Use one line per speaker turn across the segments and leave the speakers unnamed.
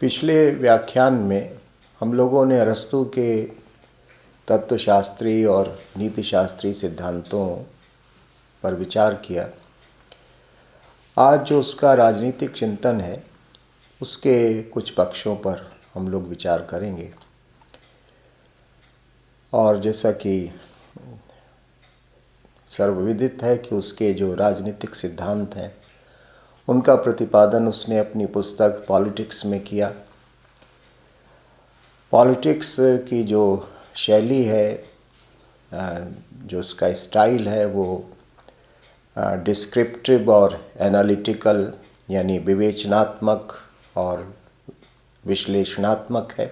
पिछले व्याख्यान में हम लोगों ने अरस्तू के तत्वशास्त्री और नीतिशास्त्री सिद्धांतों पर विचार किया। आज जो उसका राजनीतिक चिंतन है उसके कुछ पक्षों पर हम लोग विचार करेंगे। और जैसा कि सर्वविदित है कि उसके जो राजनीतिक सिद्धांत हैं उनका प्रतिपादन उसने अपनी पुस्तक पॉलिटिक्स में किया। पॉलिटिक्स की जो शैली है, जो उसका स्टाइल है, वो डिस्क्रिप्टिव और एनालिटिकल यानी विवेचनात्मक और विश्लेषणात्मक है।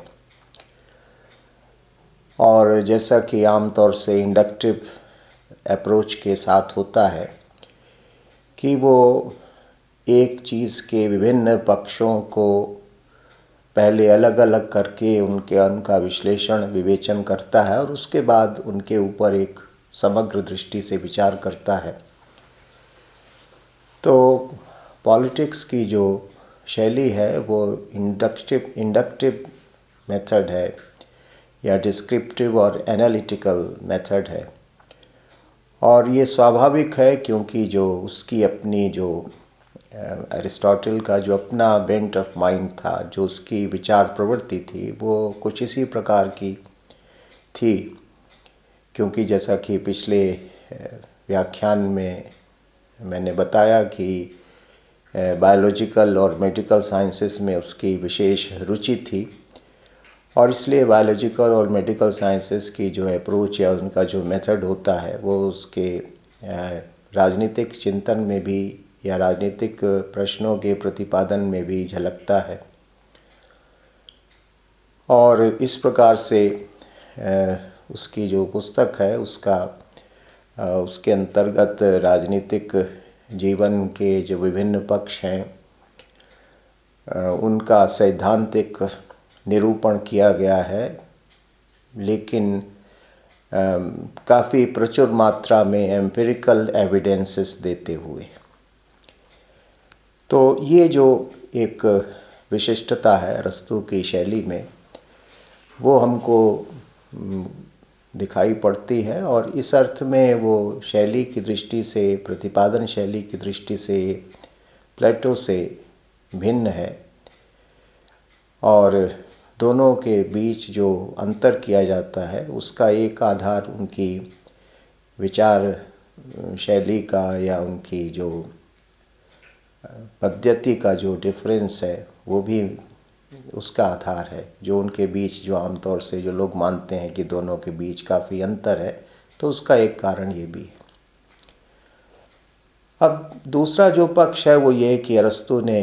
और जैसा कि आमतौर से इंडक्टिव अप्रोच के साथ होता है कि वो एक चीज़ के विभिन्न पक्षों को पहले अलग अलग करके उनका विश्लेषण विवेचन करता है और उसके बाद उनके ऊपर एक समग्र दृष्टि से विचार करता है। तो पॉलिटिक्स की जो शैली है वो इंडक्टिव मेथड है या डिस्क्रिप्टिव और एनालिटिकल मेथड है। और ये स्वाभाविक है क्योंकि जो उसकी अपनी जो अरिस्टोटल का जो अपना बेंट ऑफ माइंड था, जो उसकी विचार प्रवृत्ति थी, वो कुछ इसी प्रकार की थी। क्योंकि जैसा कि पिछले व्याख्यान में मैंने बताया कि बायोलॉजिकल और मेडिकल साइंसेस में उसकी विशेष रुचि थी और इसलिए बायोलॉजिकल और मेडिकल साइंसेस की जो अप्रोच या उनका जो मेथड होता है वो उसके राजनीतिक चिंतन में भी या राजनीतिक प्रश्नों के प्रतिपादन में भी झलकता है। और इस प्रकार से उसकी जो पुस्तक है उसके अंतर्गत राजनीतिक जीवन के जो विभिन्न पक्ष हैं उनका सैद्धांतिक निरूपण किया गया है, लेकिन काफ़ी प्रचुर मात्रा में एम्पिरिकल एविडेंसेस देते हुए। तो ये जो एक विशिष्टता है अरस्तू की शैली में वो हमको दिखाई पड़ती है और इस अर्थ में वो शैली की दृष्टि से, प्रतिपादन शैली की दृष्टि से प्लेटो से भिन्न है। और दोनों के बीच जो अंतर किया जाता है उसका एक आधार उनकी विचार शैली का या उनकी जो पद्धति का जो डिफरेंस है वो भी उसका आधार है, जो उनके बीच जो आमतौर से जो लोग मानते हैं कि दोनों के बीच काफ़ी अंतर है, तो उसका एक कारण ये भी है। अब दूसरा जो पक्ष है वो ये कि अरस्तू ने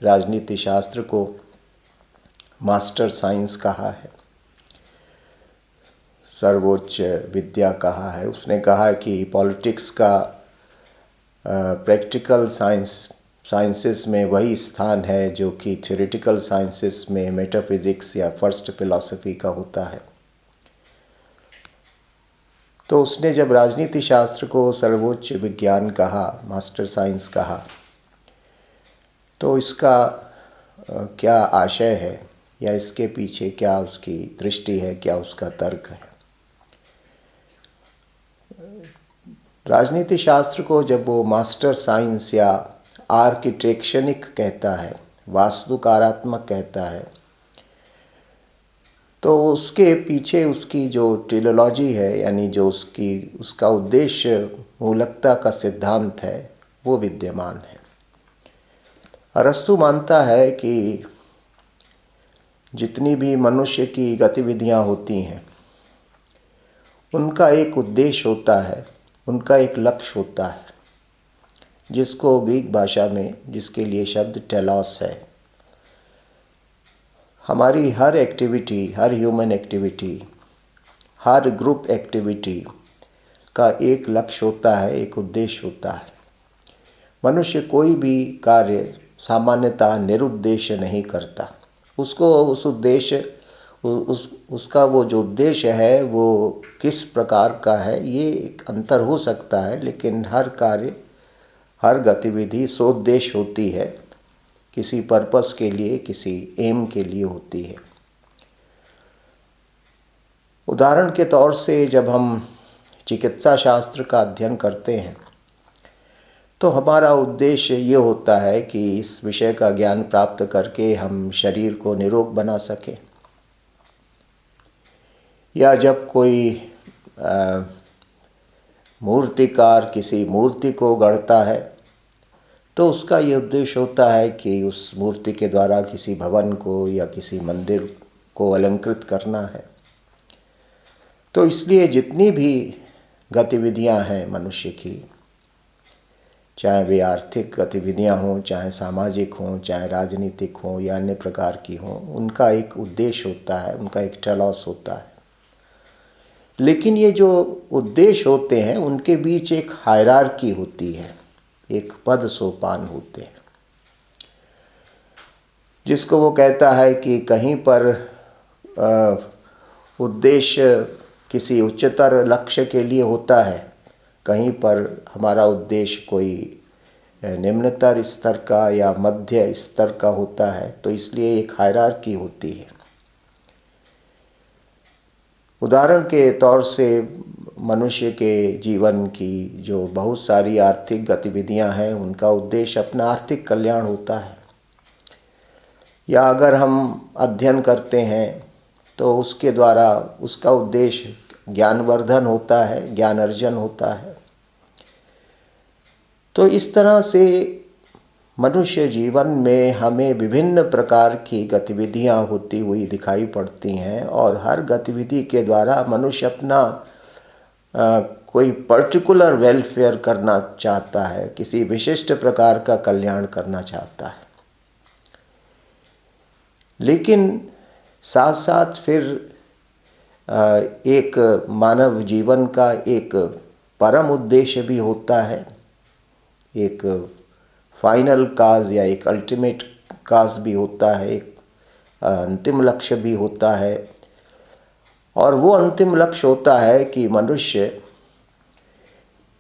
राजनीति शास्त्र को मास्टर साइंस कहा है, सर्वोच्च विद्या कहा है। उसने कहा कि पॉलिटिक्स का प्रैक्टिकल साइंसेस में वही स्थान है जो कि थ्योरेटिकल साइंसेस में मेटाफिजिक्स या फर्स्ट फिलॉसफी का होता है। तो उसने जब राजनीति शास्त्र को सर्वोच्च विज्ञान कहा, मास्टर साइंस कहा, तो इसका क्या आशय है या इसके पीछे क्या उसकी दृष्टि है, क्या उसका तर्क है। राजनीति शास्त्र को जब वो मास्टर साइंस या आर्किटेक्शनिक कहता है, वास्तुकारात्मक कहता है, तो उसके पीछे उसकी जो टेलोलॉजी है यानी जो उसका उद्देश्य मूलकता का सिद्धांत है वो विद्यमान है। अरस्तू मानता है कि जितनी भी मनुष्य की गतिविधियां होती हैं उनका एक उद्देश्य होता है, उनका एक लक्ष्य होता है, जिसको ग्रीक भाषा में जिसके लिए शब्द टेलॉस है। हमारी हर एक्टिविटी, हर ह्यूमन एक्टिविटी, हर ग्रुप एक्टिविटी का एक लक्ष्य होता है, एक उद्देश्य होता है। मनुष्य कोई भी कार्य सामान्यतः निरुद्देश्य नहीं करता। उसको उस उद्देश्य उसका वो जो उद्देश्य है वो किस प्रकार का है ये एक अंतर हो सकता है, लेकिन हर कार्य, हर गतिविधि सोद्देश्य होती है किसी पर्पस के लिए, किसी एम के लिए होती है। उदाहरण के तौर से जब हम चिकित्सा शास्त्र का अध्ययन करते हैं तो हमारा उद्देश्य ये होता है कि इस विषय का ज्ञान प्राप्त करके हम शरीर को निरोग बना सकें। या जब कोई मूर्तिकार किसी मूर्ति को गढ़ता है तो उसका ये उद्देश्य होता है कि उस मूर्ति के द्वारा किसी भवन को या किसी मंदिर को अलंकृत करना है। तो इसलिए जितनी भी गतिविधियां हैं मनुष्य की, चाहे वे आर्थिक गतिविधियां हों, चाहे सामाजिक हों, चाहे राजनीतिक हों या अन्य प्रकार की हों, उनका एक उद्देश्य होता है, उनका एक टेलॉस होता है। लेकिन ये जो उद्देश्य होते हैं उनके बीच एक हायरार्की होती है, एक पद सोपान होते हैं, जिसको वो कहता है कि कहीं पर उद्देश्य किसी उच्चतर लक्ष्य के लिए होता है, कहीं पर हमारा उद्देश्य कोई निम्नतर स्तर का या मध्य स्तर का होता है। तो इसलिए एक हायरार्की होती है। उदाहरण के तौर से मनुष्य के जीवन की जो बहुत सारी आर्थिक गतिविधियां हैं उनका उद्देश्य अपना आर्थिक कल्याण होता है। या अगर हम अध्ययन करते हैं तो उसके द्वारा उसका उद्देश्य ज्ञानवर्धन होता है, ज्ञान अर्जन होता है। तो इस तरह से मनुष्य जीवन में हमें विभिन्न प्रकार की गतिविधियां होती हुई दिखाई पड़ती हैं और हर गतिविधि के द्वारा मनुष्य अपना कोई पर्टिकुलर वेलफेयर करना चाहता है, किसी विशिष्ट प्रकार का कल्याण करना चाहता है। लेकिन साथ साथ फिर एक मानव जीवन का एक परम उद्देश्य भी होता है, एक फाइनल काज या एक अल्टीमेट काज भी होता है, एक अंतिम लक्ष्य भी होता है। और वो अंतिम लक्ष्य होता है कि मनुष्य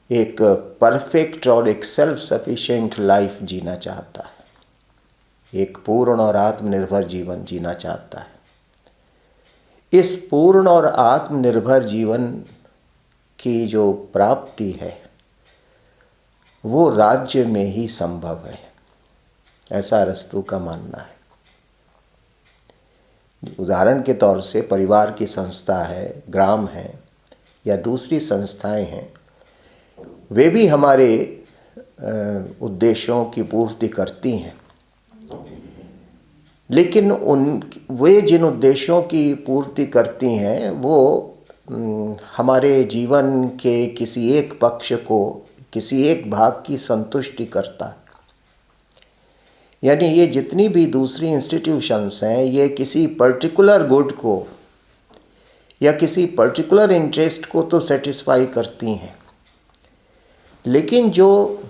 एक परफेक्ट और एक सेल्फ सफिशिएंट लाइफ जीना चाहता है, एक पूर्ण और आत्मनिर्भर जीवन जीना चाहता है। इस पूर्ण और आत्मनिर्भर जीवन की जो प्राप्ति है वो राज्य में ही संभव है, ऐसा अरस्तू का मानना है। उदाहरण के तौर से परिवार की संस्था है, ग्राम है या दूसरी संस्थाएं हैं, वे भी हमारे उद्देश्यों की पूर्ति करती हैं। लेकिन वे जिन उद्देश्यों की पूर्ति करती हैं वो हमारे जीवन के किसी एक पक्ष को, किसी एक भाग की संतुष्टि करता है। यानी ये जितनी भी दूसरी इंस्टीट्यूशंस हैं ये किसी पर्टिकुलर गुड को या किसी पर्टिकुलर इंटरेस्ट को तो सेटिस्फाई करती हैं, लेकिन जो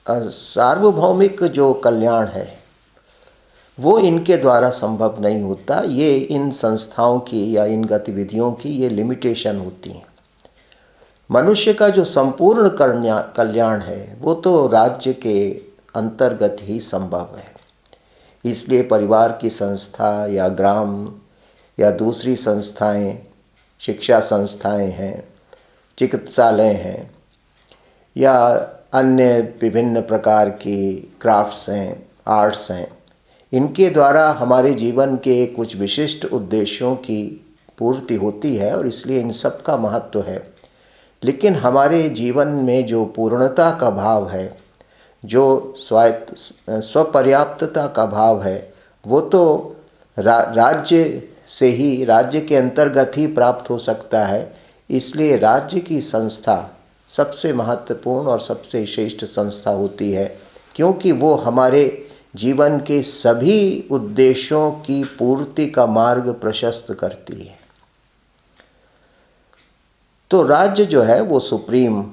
सार्वभौमिक जो कल्याण है वो इनके द्वारा संभव नहीं होता। ये इन संस्थाओं की या इन गतिविधियों की ये लिमिटेशन होती हैं। मनुष्य का जो संपूर्ण कल्याण है वो तो राज्य के अंतर्गत ही संभव है। इसलिए परिवार की संस्था या ग्राम या दूसरी संस्थाएं, शिक्षा संस्थाएं हैं, चिकित्सालय हैं या अन्य विभिन्न प्रकार की क्राफ्ट्स हैं, आर्ट्स हैं, इनके द्वारा हमारे जीवन के कुछ विशिष्ट उद्देश्यों की पूर्ति होती है और इसलिए इन सब का महत्व है। लेकिन हमारे जीवन में जो पूर्णता का भाव है, जो स्वपर्याप्तता का भाव है, वो तो राज्य से ही, राज्य के अंतर्गत ही प्राप्त हो सकता है। इसलिए राज्य की संस्था सबसे महत्वपूर्ण और सबसे श्रेष्ठ संस्था होती है, क्योंकि वो हमारे जीवन के सभी उद्देश्यों की पूर्ति का मार्ग प्रशस्त करती है। तो राज्य जो है वो सुप्रीम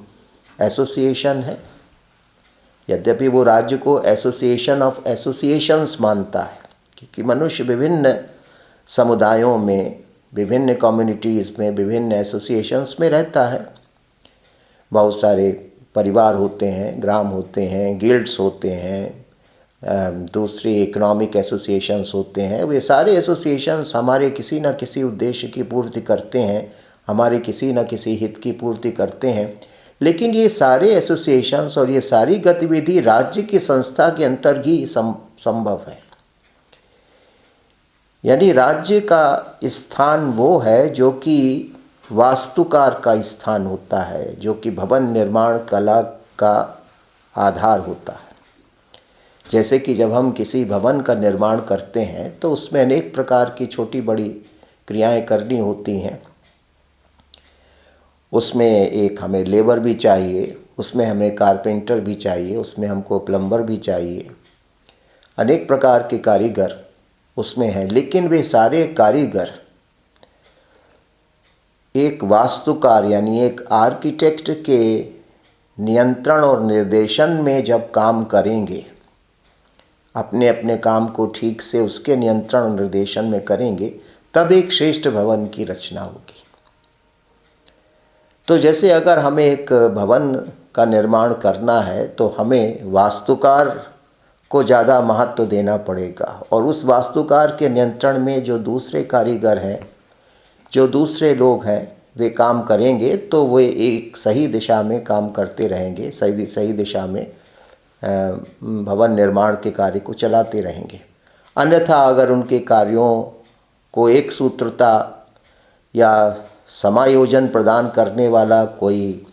एसोसिएशन है। यद्यपि वो राज्य को एसोसिएशन ऑफ एसोसिएशंस मानता है, क्योंकि मनुष्य विभिन्न समुदायों में, विभिन्न कम्युनिटीज़ में, विभिन्न एसोसिएशंस में रहता है। बहुत सारे परिवार होते हैं, ग्राम होते हैं, गिल्ड्स होते हैं, दूसरी इकोनॉमिक एसोसिएशंस होते हैं, वे सारे एसोसिएशंस हमारे किसी न किसी उद्देश्य की पूर्ति करते हैं, हमारे किसी न किसी हित की पूर्ति करते हैं। लेकिन ये सारे एसोसिएशंस और ये सारी गतिविधि राज्य की संस्था के अंतर ही संभव है। यानी राज्य का स्थान वो है जो कि वास्तुकार का स्थान होता है, जो कि भवन निर्माण कला का आधार होता है। जैसे कि जब हम किसी भवन का निर्माण करते हैं तो उसमें अनेक प्रकार की छोटी बड़ी क्रियाएं करनी होती हैं। उसमें एक हमें लेबर भी चाहिए, उसमें हमें कारपेंटर भी चाहिए, उसमें हमको प्लम्बर भी चाहिए, अनेक प्रकार के कारीगर उसमें हैं। लेकिन वे सारे कारीगर एक वास्तुकार यानी एक आर्किटेक्ट के नियंत्रण और निर्देशन में जब काम करेंगे, अपने अपने काम को ठीक से उसके नियंत्रण और निर्देशन में करेंगे, तब एक श्रेष्ठ भवन की रचना होगी। तो जैसे अगर हमें एक भवन का निर्माण करना है तो हमें वास्तुकार को ज़्यादा महत्व देना पड़ेगा, और उस वास्तुकार के नियंत्रण में जो दूसरे कारीगर हैं, जो दूसरे लोग हैं, वे काम करेंगे तो वे एक सही दिशा में काम करते रहेंगे, सही दिशा में भवन निर्माण के कार्य को चलाते रहेंगे। अन्यथा अगर उनके कार्यों को एक सूत्रता या समायोजन प्रदान करने वाला कोई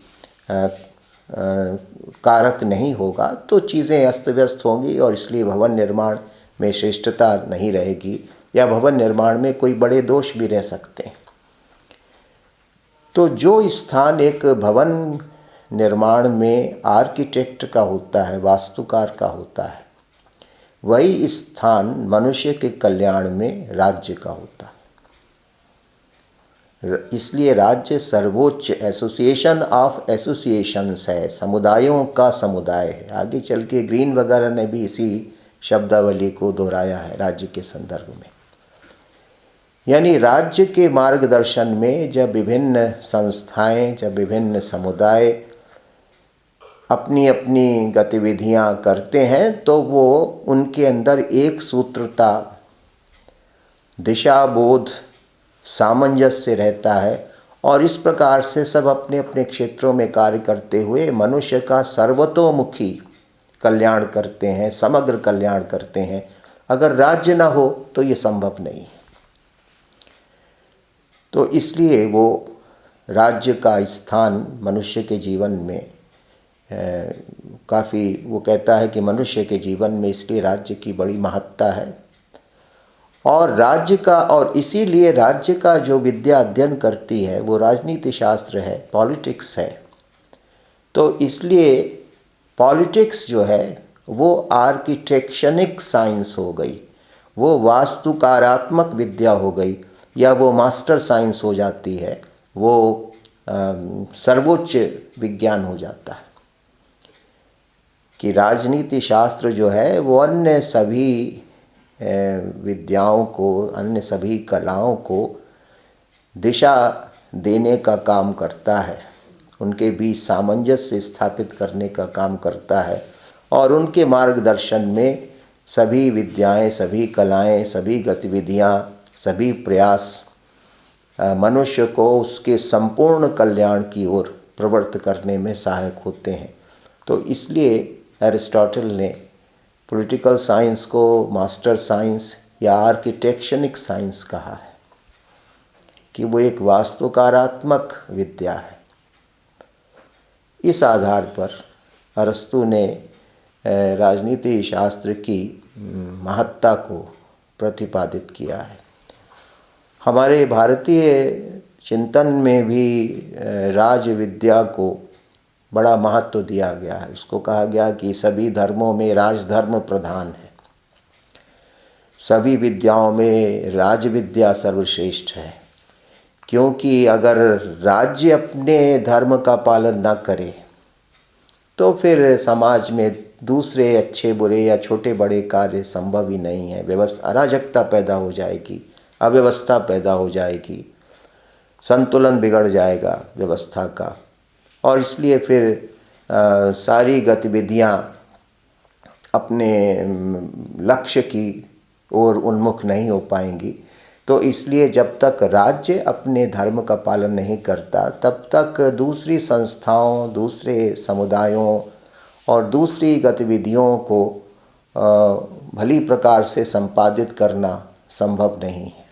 कारक नहीं होगा तो चीज़ें अस्त व्यस्त होंगी, और इसलिए भवन निर्माण में श्रेष्ठता नहीं रहेगी, या भवन निर्माण में कोई बड़े दोष भी रह सकते हैं। तो जो स्थान एक भवन निर्माण में आर्किटेक्ट का होता है, वास्तुकार का होता है, वही स्थान मनुष्य के कल्याण में राज्य का होता है। इसलिए राज्य सर्वोच्च एसोसिएशन ऑफ एसोसिएशंस है, समुदायों का समुदाय है। आगे चल के ग्रीन वगैरह ने भी इसी शब्दावली को दोहराया है राज्य के संदर्भ में। यानी राज्य के मार्गदर्शन में जब विभिन्न संस्थाएं, जब विभिन्न समुदाय अपनी अपनी गतिविधियां करते हैं तो वो उनके अंदर एक सूत्रता, दिशाबोध, सामंजस्य रहता है, और इस प्रकार से सब अपने अपने क्षेत्रों में कार्य करते हुए मनुष्य का सर्वतोमुखी कल्याण करते हैं, समग्र कल्याण करते हैं। अगर राज्य न हो तो ये संभव नहीं है। तो इसलिए वो राज्य का स्थान मनुष्य के जीवन में काफ़ी, वो कहता है कि मनुष्य के जीवन में इसलिए राज्य की बड़ी महत्ता है। और राज्य का, और इसीलिए राज्य का जो विद्या अध्ययन करती है वो राजनीति शास्त्र है, पॉलिटिक्स है। तो इसलिए पॉलिटिक्स जो है वो आर्किटेक्शनिक साइंस हो गई, वो वास्तुकारात्मक विद्या हो गई, या वो मास्टर साइंस हो जाती है, वो सर्वोच्च विज्ञान हो जाता है। कि राजनीति शास्त्र जो है वो अन्य सभी विद्याओं को, अन्य सभी कलाओं को दिशा देने का काम करता है, उनके बीच सामंजस्य स्थापित करने का काम करता है, और उनके मार्गदर्शन में सभी विद्याएं, सभी कलाएं, सभी गतिविधियां, सभी प्रयास मनुष्य को उसके संपूर्ण कल्याण की ओर प्रवृत्त करने में सहायक होते हैं। तो इसलिए एरिस्टोटल ने पॉलिटिकल साइंस को मास्टर साइंस या आर्किटेक्शनिक साइंस कहा है, कि वो एक वास्तुकारात्मक विद्या है। इस आधार पर अरस्तु ने राजनीति शास्त्र की महत्ता को प्रतिपादित किया है। हमारे भारतीय चिंतन में भी राज विद्या को बड़ा महत्व दिया गया है। उसको कहा गया कि सभी धर्मों में राजधर्म प्रधान है, सभी विद्याओं में राज विद्या सर्वश्रेष्ठ है। क्योंकि अगर राज्य अपने धर्म का पालन न करे तो फिर समाज में दूसरे अच्छे बुरे या छोटे बड़े कार्य संभव ही नहीं है। व्यवस्था, अराजकता पैदा हो जाएगी, अव्यवस्था पैदा हो जाएगी, संतुलन बिगड़ जाएगा व्यवस्था का, और इसलिए फिर सारी गतिविधियां अपने लक्ष्य की ओर उन्मुख नहीं हो पाएंगी। तो इसलिए जब तक राज्य अपने धर्म का पालन नहीं करता, तब तक दूसरी संस्थाओं, दूसरे समुदायों और दूसरी गतिविधियों को भली प्रकार से संपादित करना संभव नहीं है।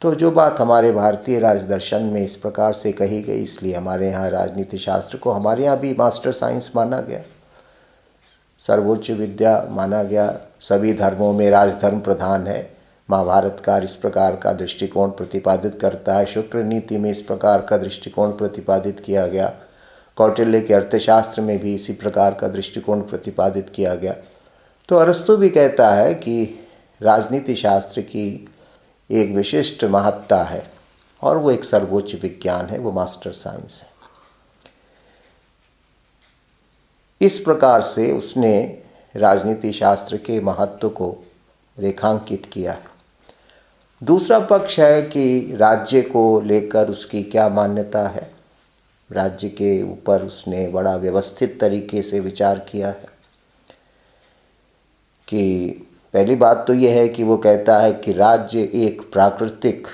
तो जो बात हमारे भारतीय राजदर्शन में इस प्रकार से कही गई, इसलिए हमारे यहाँ राजनीति शास्त्र को हमारे यहाँ भी मास्टर साइंस माना गया, सर्वोच्च विद्या माना गया। सभी धर्मों में राजधर्म प्रधान है। महाभारत का इस प्रकार का दृष्टिकोण प्रतिपादित करता है। शुक्र नीति में इस प्रकार का दृष्टिकोण प्रतिपादित किया गया। कौटिल्य के अर्थशास्त्र में भी इसी प्रकार का दृष्टिकोण प्रतिपादित किया गया। तो अरस्तु भी कहता है कि राजनीति शास्त्र की एक विशिष्ट महत्ता है और वो एक सर्वोच्च विज्ञान है, वो मास्टर साइंस है। इस प्रकार से उसने राजनीति शास्त्र के महत्व को रेखांकित किया है। दूसरा पक्ष है कि राज्य को लेकर उसकी क्या मान्यता है। राज्य के ऊपर उसने बड़ा व्यवस्थित तरीके से विचार किया है कि पहली बात तो यह है कि वो कहता है कि राज्य एक प्राकृतिक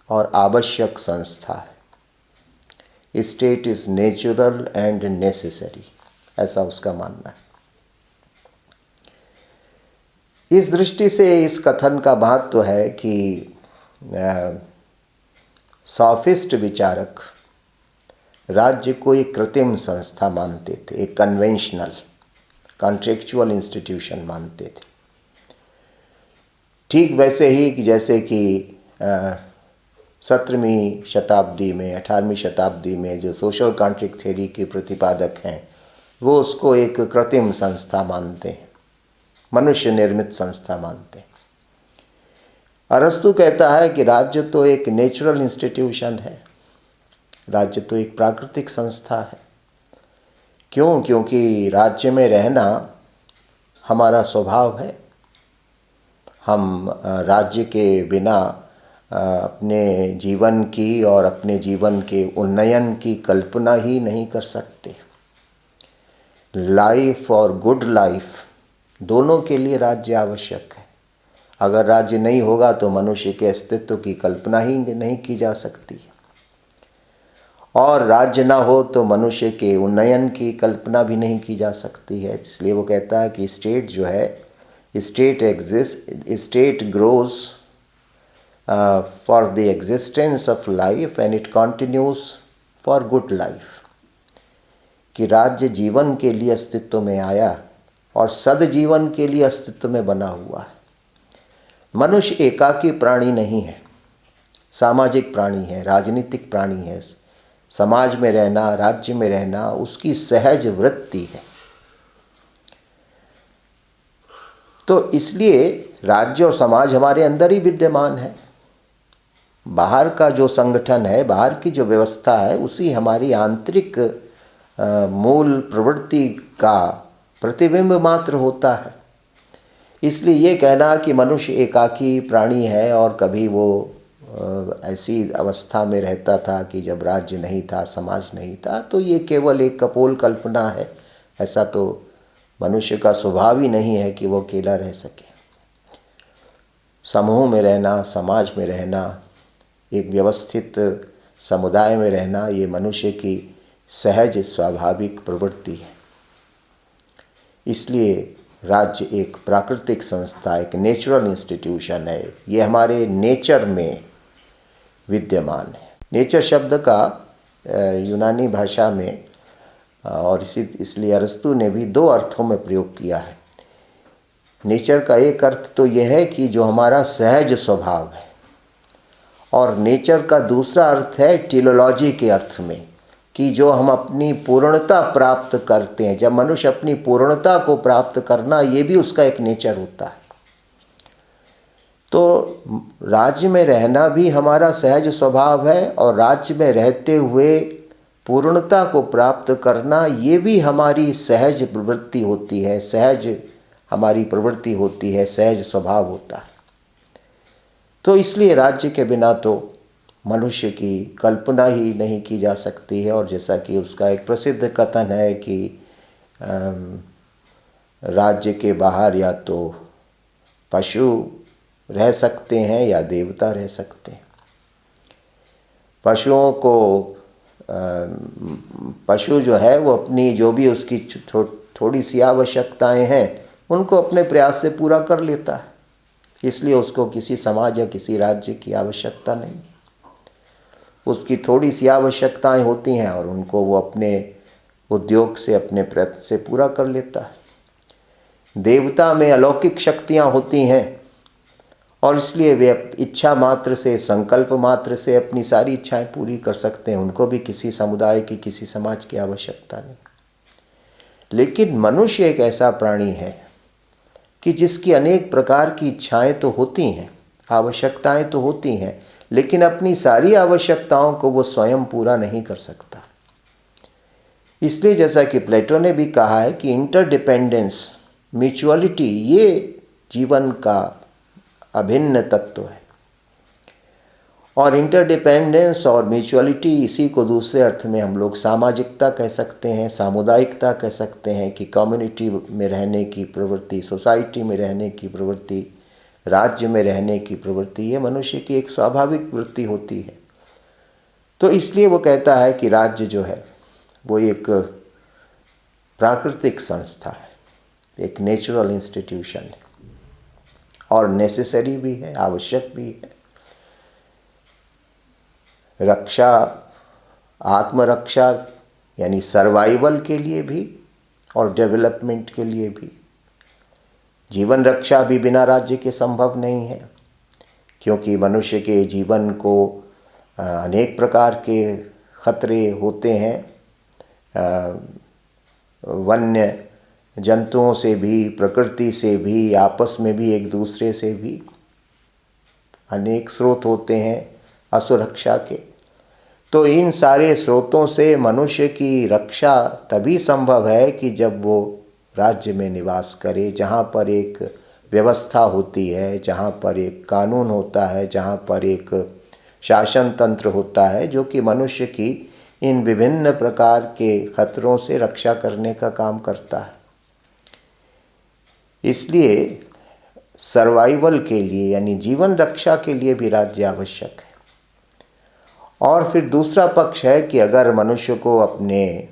और आवश्यक संस्था है। State is natural and necessary, ऐसा उसका मानना है। इस दृष्टि से इस कथन का महत्व है कि सॉफिस्ट विचारक राज्य को एक कृत्रिम संस्था मानते थे, एक कन्वेंशनल कॉन्ट्रेक्चुअल इंस्टीट्यूशन मानते थे। ठीक वैसे ही जैसे कि 17वीं शताब्दी में, 18वीं शताब्दी में जो सोशल कॉन्ट्रैक्ट थ्योरी के प्रतिपादक हैं, वो उसको एक कृत्रिम संस्था मानते हैं, मनुष्य निर्मित संस्था मानते हैं। अरस्तु कहता है कि राज्य तो एक नेचुरल इंस्टीट्यूशन है, राज्य तो एक प्राकृतिक संस्था है। क्यों? क्योंकि राज्य में रहना हमारा स्वभाव है। हम राज्य के बिना अपने जीवन की और अपने जीवन के उन्नयन की कल्पना ही नहीं कर सकते। लाइफ और गुड लाइफ दोनों के लिए राज्य आवश्यक है। अगर राज्य नहीं होगा तो मनुष्य के अस्तित्व की कल्पना ही नहीं की जा सकती, और राज्य ना हो तो मनुष्य के उन्नयन की कल्पना भी नहीं की जा सकती है। इसलिए वो कहता है कि स्टेट जो है, state exist, state grows for the existence of life and it continues for good life. कि राज्य जीवन के लिए अस्तित्व में आया और सदजीवन के लिए अस्तित्व में बना हुआ है। मनुष्य एकाकी प्राणी नहीं है, सामाजिक प्राणी है, राजनीतिक प्राणी है। समाज में रहना, राज्य में रहना उसकी सहज वृत्ति है। तो इसलिए राज्य और समाज हमारे अंदर ही विद्यमान है। बाहर का जो संगठन है, बाहर की जो व्यवस्था है, उसी हमारी आंतरिक मूल प्रवृत्ति का प्रतिबिंब मात्र होता है। इसलिए ये कहना कि मनुष्य एकाकी प्राणी है और कभी वो ऐसी अवस्था में रहता था कि जब राज्य नहीं था, समाज नहीं था, तो ये केवल एक कपोल कल्पना है। ऐसा तो मनुष्य का स्वभाव ही नहीं है कि वो अकेला रह सके। समूह में रहना, समाज में रहना, एक व्यवस्थित समुदाय में रहना, ये मनुष्य की सहज स्वाभाविक प्रवृत्ति है। इसलिए राज्य एक प्राकृतिक संस्था, एक नेचुरल इंस्टीट्यूशन है। ये हमारे नेचर में विद्यमान है। नेचर शब्द का यूनानी भाषा में और इसलिए अरस्तु ने भी दो अर्थों में प्रयोग किया है। नेचर का एक अर्थ तो यह है कि जो हमारा सहज स्वभाव है, और नेचर का दूसरा अर्थ है टीलोलॉजी के अर्थ में, कि जो हम अपनी पूर्णता प्राप्त करते हैं। जब मनुष्य अपनी पूर्णता को प्राप्त करना, ये भी उसका एक नेचर होता है। तो राज्य में रहना भी हमारा सहज स्वभाव है, और राज्य में रहते हुए पूर्णता को प्राप्त करना, ये भी हमारी सहज प्रवृत्ति होती है, सहज हमारी प्रवृत्ति होती है, सहज स्वभाव होता है। तो इसलिए राज्य के बिना तो मनुष्य की कल्पना ही नहीं की जा सकती है। और जैसा कि उसका एक प्रसिद्ध कथन है कि राज्य के बाहर या तो पशु रह सकते हैं या देवता रह सकते हैं। पशुओं को पशु जो है वो अपनी जो भी उसकी थोड़ी सी आवश्यकताएं हैं उनको अपने प्रयास से पूरा कर लेता है, इसलिए उसको किसी समाज या किसी राज्य की आवश्यकता नहीं। उसकी थोड़ी सी आवश्यकताएं होती हैं और उनको वो अपने उद्योग से, अपने प्रयत्न से पूरा कर लेता है। देवता में अलौकिक शक्तियां होती हैं और इसलिए वे इच्छा मात्र से, संकल्प मात्र से अपनी सारी इच्छाएं पूरी कर सकते हैं। उनको भी किसी समुदाय की, किसी समाज की आवश्यकता नहीं। लेकिन मनुष्य एक ऐसा प्राणी है कि जिसकी अनेक प्रकार की इच्छाएं तो होती हैं, आवश्यकताएं तो होती हैं, लेकिन अपनी सारी आवश्यकताओं को वो स्वयं पूरा नहीं कर सकता। इसलिए जैसा कि प्लेटो ने भी कहा है कि इंटरडिपेंडेंस, म्यूचुअलिटी, ये जीवन का अभिन्न तत्व है। और इंटरडिपेंडेंस और म्यूचुअलिटी, इसी को दूसरे अर्थ में हम लोग सामाजिकता कह सकते हैं, सामुदायिकता कह सकते हैं कि कम्युनिटी में रहने की प्रवृत्ति, सोसाइटी में रहने की प्रवृत्ति, राज्य में रहने की प्रवृत्ति, ये मनुष्य की एक स्वाभाविक वृत्ति होती है। तो इसलिए वो कहता है कि राज्य जो है वो एक प्राकृतिक संस्था है, एक नेचुरल इंस्टीट्यूशन है और नेसेसरी भी है, आवश्यक भी है। रक्षा, आत्मरक्षा यानी सर्वाइवल के लिए भी और डेवलपमेंट के लिए भी। जीवन रक्षा भी बिना राज्य के संभव नहीं है, क्योंकि मनुष्य के जीवन को अनेक प्रकार के खतरे होते हैं। वन्य जंतुओं से भी, प्रकृति से भी, आपस में भी, एक दूसरे से भी अनेक स्रोत होते हैं असुरक्षा के। तो इन सारे स्रोतों से मनुष्य की रक्षा तभी संभव है कि जब वो राज्य में निवास करे, जहाँ पर एक व्यवस्था होती है, जहाँ पर एक कानून होता है, जहाँ पर एक शासन तंत्र होता है जो कि मनुष्य की इन विभिन्न प्रकार के खतरों से रक्षा करने का काम करता है। इसलिए सर्वाइवल के लिए यानी जीवन रक्षा के लिए भी राज्य आवश्यक है। और फिर दूसरा पक्ष है कि अगर मनुष्य को अपने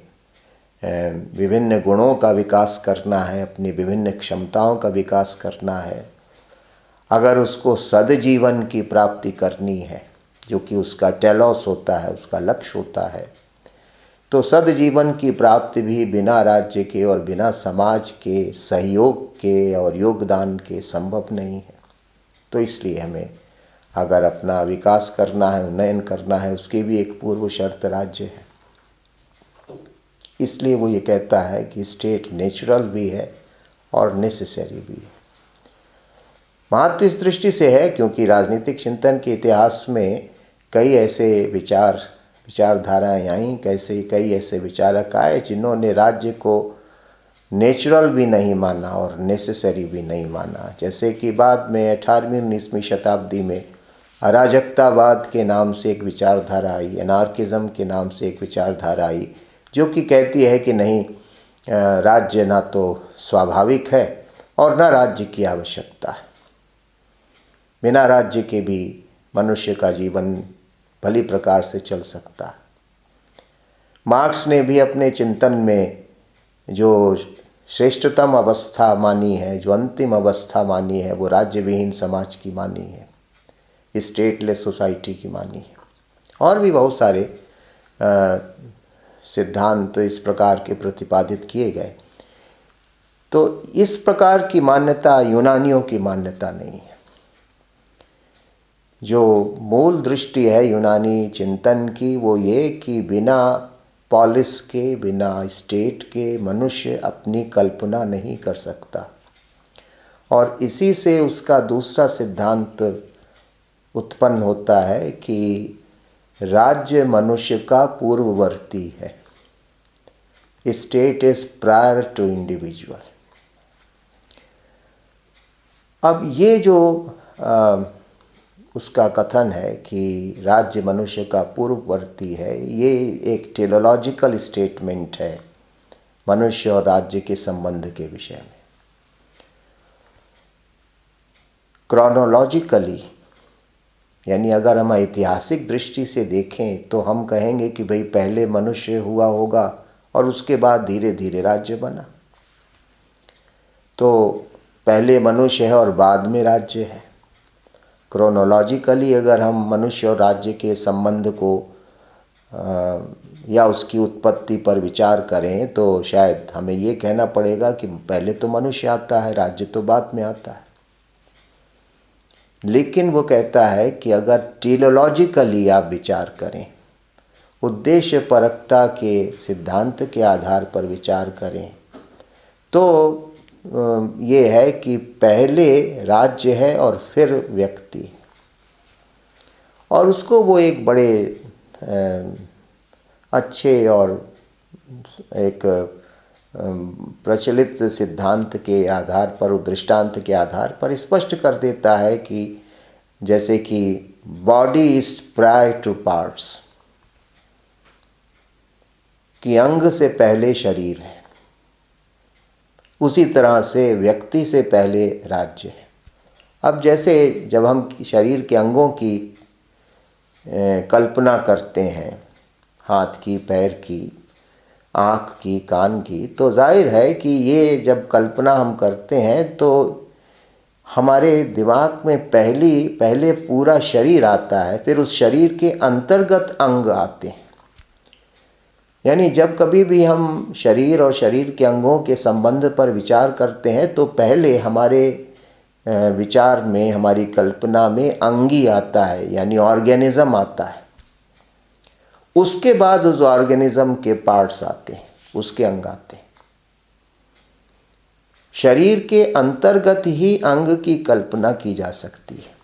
विभिन्न गुणों का विकास करना है, अपनी विभिन्न क्षमताओं का विकास करना है, अगर उसको सद्जीवन की प्राप्ति करनी है, जो कि उसका टेलोस होता है, उसका लक्ष्य होता है, तो सद्जीवन की प्राप्ति भी बिना राज्य के और बिना समाज के सहयोग के और योगदान के संभव नहीं है। तो इसलिए हमें अगर अपना विकास करना है, उन्नयन करना है, उसकी भी एक पूर्व शर्त राज्य है। इसलिए वो ये कहता है कि स्टेट नेचुरल भी है और नेसेसरी भी है। महत्व इस दृष्टि से है क्योंकि राजनीतिक चिंतन के इतिहास में कई ऐसे विचारधाराएँ आईं, कई ऐसे विचारक आए जिन्होंने राज्य को नेचुरल भी नहीं माना और नेसेसरी भी नहीं माना। जैसे कि बाद में 18वीं 19वीं शताब्दी में अराजकतावाद के नाम से एक विचारधारा आई, एनार्किज्म के नाम से एक विचारधारा आई, जो कि कहती है कि नहीं, राज्य ना तो स्वाभाविक है और ना राज्य की आवश्यकता है। बिना राज्य के भी मनुष्य का जीवन भली प्रकार से चल सकता है। मार्क्स ने भी अपने चिंतन में जो श्रेष्ठतम अवस्था मानी है, जो अंतिम अवस्था मानी है, वो राज्य विहीन समाज की मानी है, स्टेटलेस सोसाइटी की मानी है। और भी बहुत सारे सिद्धांत इस प्रकार के प्रतिपादित किए गए। तो इस प्रकार की मान्यता यूनानियों की मान्यता नहीं है। जो मूल दृष्टि है यूनानी चिंतन की वो ये कि बिना पॉलिस के, बिना स्टेट के मनुष्य अपनी कल्पना नहीं कर सकता। और इसी से उसका दूसरा सिद्धांत उत्पन्न होता है कि राज्य मनुष्य का पूर्ववर्ती है, state is prior to individual. अब ये जो उसका कथन है कि राज्य मनुष्य का पूर्ववर्ती है, ये एक टेलोलॉजिकल स्टेटमेंट है मनुष्य और राज्य के संबंध के विषय में। क्रोनोलॉजिकली, यानी अगर हम ऐतिहासिक दृष्टि से देखें तो हम कहेंगे कि भाई पहले मनुष्य हुआ होगा और उसके बाद धीरे धीरे राज्य बना। तो पहले मनुष्य है और बाद में राज्य है। क्रोनोलॉजिकली अगर हम मनुष्य और राज्य के संबंध को या उसकी उत्पत्ति पर विचार करें तो शायद हमें ये कहना पड़ेगा कि पहले तो मनुष्य आता है, राज्य तो बाद में आता है। लेकिन वो कहता है कि अगर टीलोलॉजिकली आप विचार करें, उद्देश्य परकता के सिद्धांत के आधार पर विचार करें, तो ये है कि पहले राज्य है और फिर व्यक्ति है। और उसको वो एक बड़े अच्छे और एक प्रचलित सिद्धांत के आधार पर, दृष्टांत के आधार पर स्पष्ट कर देता है कि जैसे कि body is prior two parts, कि अंग से पहले शरीर है, उसी तरह से व्यक्ति से पहले राज्य है। अब जैसे जब हम शरीर के अंगों की कल्पना करते हैं, हाथ की, पैर की, आँख की, कान की, तो जाहिर है कि ये जब कल्पना हम करते हैं तो हमारे दिमाग में पहले पूरा शरीर आता है, फिर उस शरीर के अंतर्गत अंग आते हैं। यानी जब कभी भी हम शरीर और शरीर के अंगों के संबंध पर विचार करते हैं तो पहले हमारे विचार में, हमारी कल्पना में अंगी आता है, यानी ऑर्गेनिज्म आता है। उसके बाद उस ऑर्गेनिज्म के पार्ट्स आते हैं, उसके अंग आते हैं। शरीर के अंतर्गत ही अंग की कल्पना की जा सकती है।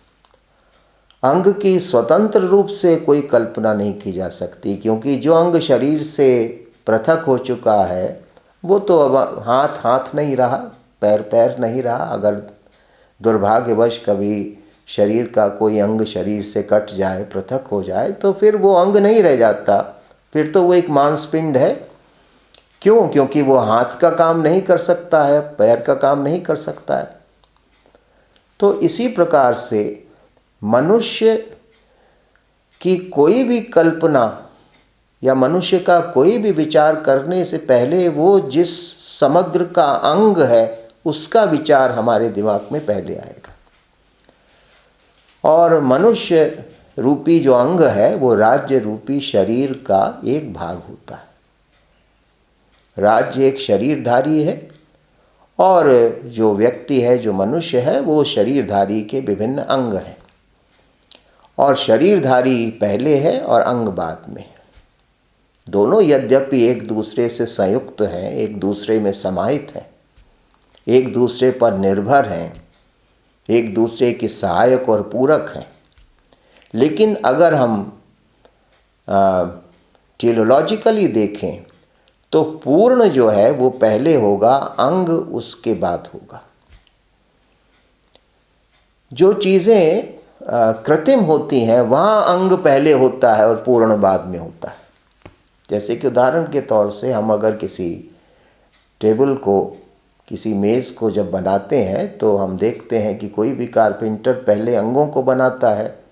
अंग की स्वतंत्र रूप से कोई कल्पना नहीं की जा सकती, क्योंकि जो अंग शरीर से पृथक हो चुका है वो तो अब हाथ नहीं रहा, पैर नहीं रहा। अगर दुर्भाग्यवश कभी शरीर का कोई अंग शरीर से कट जाए, पृथक हो जाए, तो फिर वो अंग नहीं रह जाता, फिर तो वो एक मांसपिंड है। क्यों? क्योंकि वो हाथ का काम नहीं कर सकता है, पैर का काम नहीं कर सकता है। तो इसी प्रकार से मनुष्य की कोई भी कल्पना या मनुष्य का कोई भी विचार करने से पहले वो जिस समग्र का अंग है उसका विचार हमारे दिमाग में पहले आएगा। और मनुष्य रूपी जो अंग है वो राज्य रूपी शरीर का एक भाग होता है। राज्य एक शरीरधारी है और जो व्यक्ति है, जो मनुष्य है, वो शरीरधारी के विभिन्न अंग हैं। और शरीरधारी पहले है और अंग बाद में। दोनों यद्यपि एक दूसरे से संयुक्त हैं, एक दूसरे में समाहित हैं, एक दूसरे पर निर्भर हैं, एक दूसरे के सहायक और पूरक हैं, लेकिन अगर हम टीलोलॉजिकली देखें तो पूर्ण जो है वो पहले होगा, अंग उसके बाद होगा। जो चीज़ें कृत्रिम होती हैं वहाँ अंग पहले होता है और पूर्ण बाद में होता है। जैसे कि उदाहरण के तौर से हम अगर किसी टेबल को, किसी मेज़ को जब बनाते हैं तो हम देखते हैं कि कोई भी कारपेंटर पहले अंगों को बनाता है,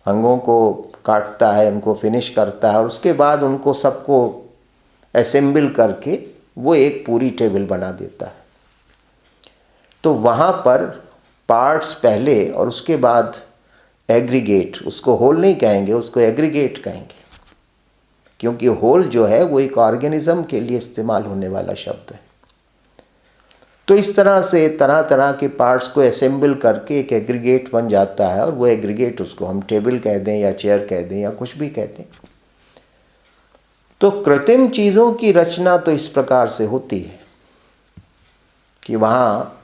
अंगों को काटता है, उनको फिनिश करता है और उसके बाद उनको सबको असेंबल करके वो एक पूरी टेबल बना देता है। तो वहाँ पर पार्ट्स पहले और उसके बाद एग्रीगेट, उसको होल नहीं कहेंगे, उसको एग्रीगेट कहेंगे, क्योंकि होल जो है वो एक ऑर्गेनिज्म के लिए इस्तेमाल होने वाला शब्द है। तो इस तरह से तरह तरह के पार्ट्स को असेंबल करके एक एग्रीगेट बन जाता है और वो एग्रीगेट, उसको हम टेबल कह दें या चेयर कह दें या कुछ भी कह दें। तो कृत्रिम चीज़ों की रचना तो इस प्रकार से होती है कि वहाँ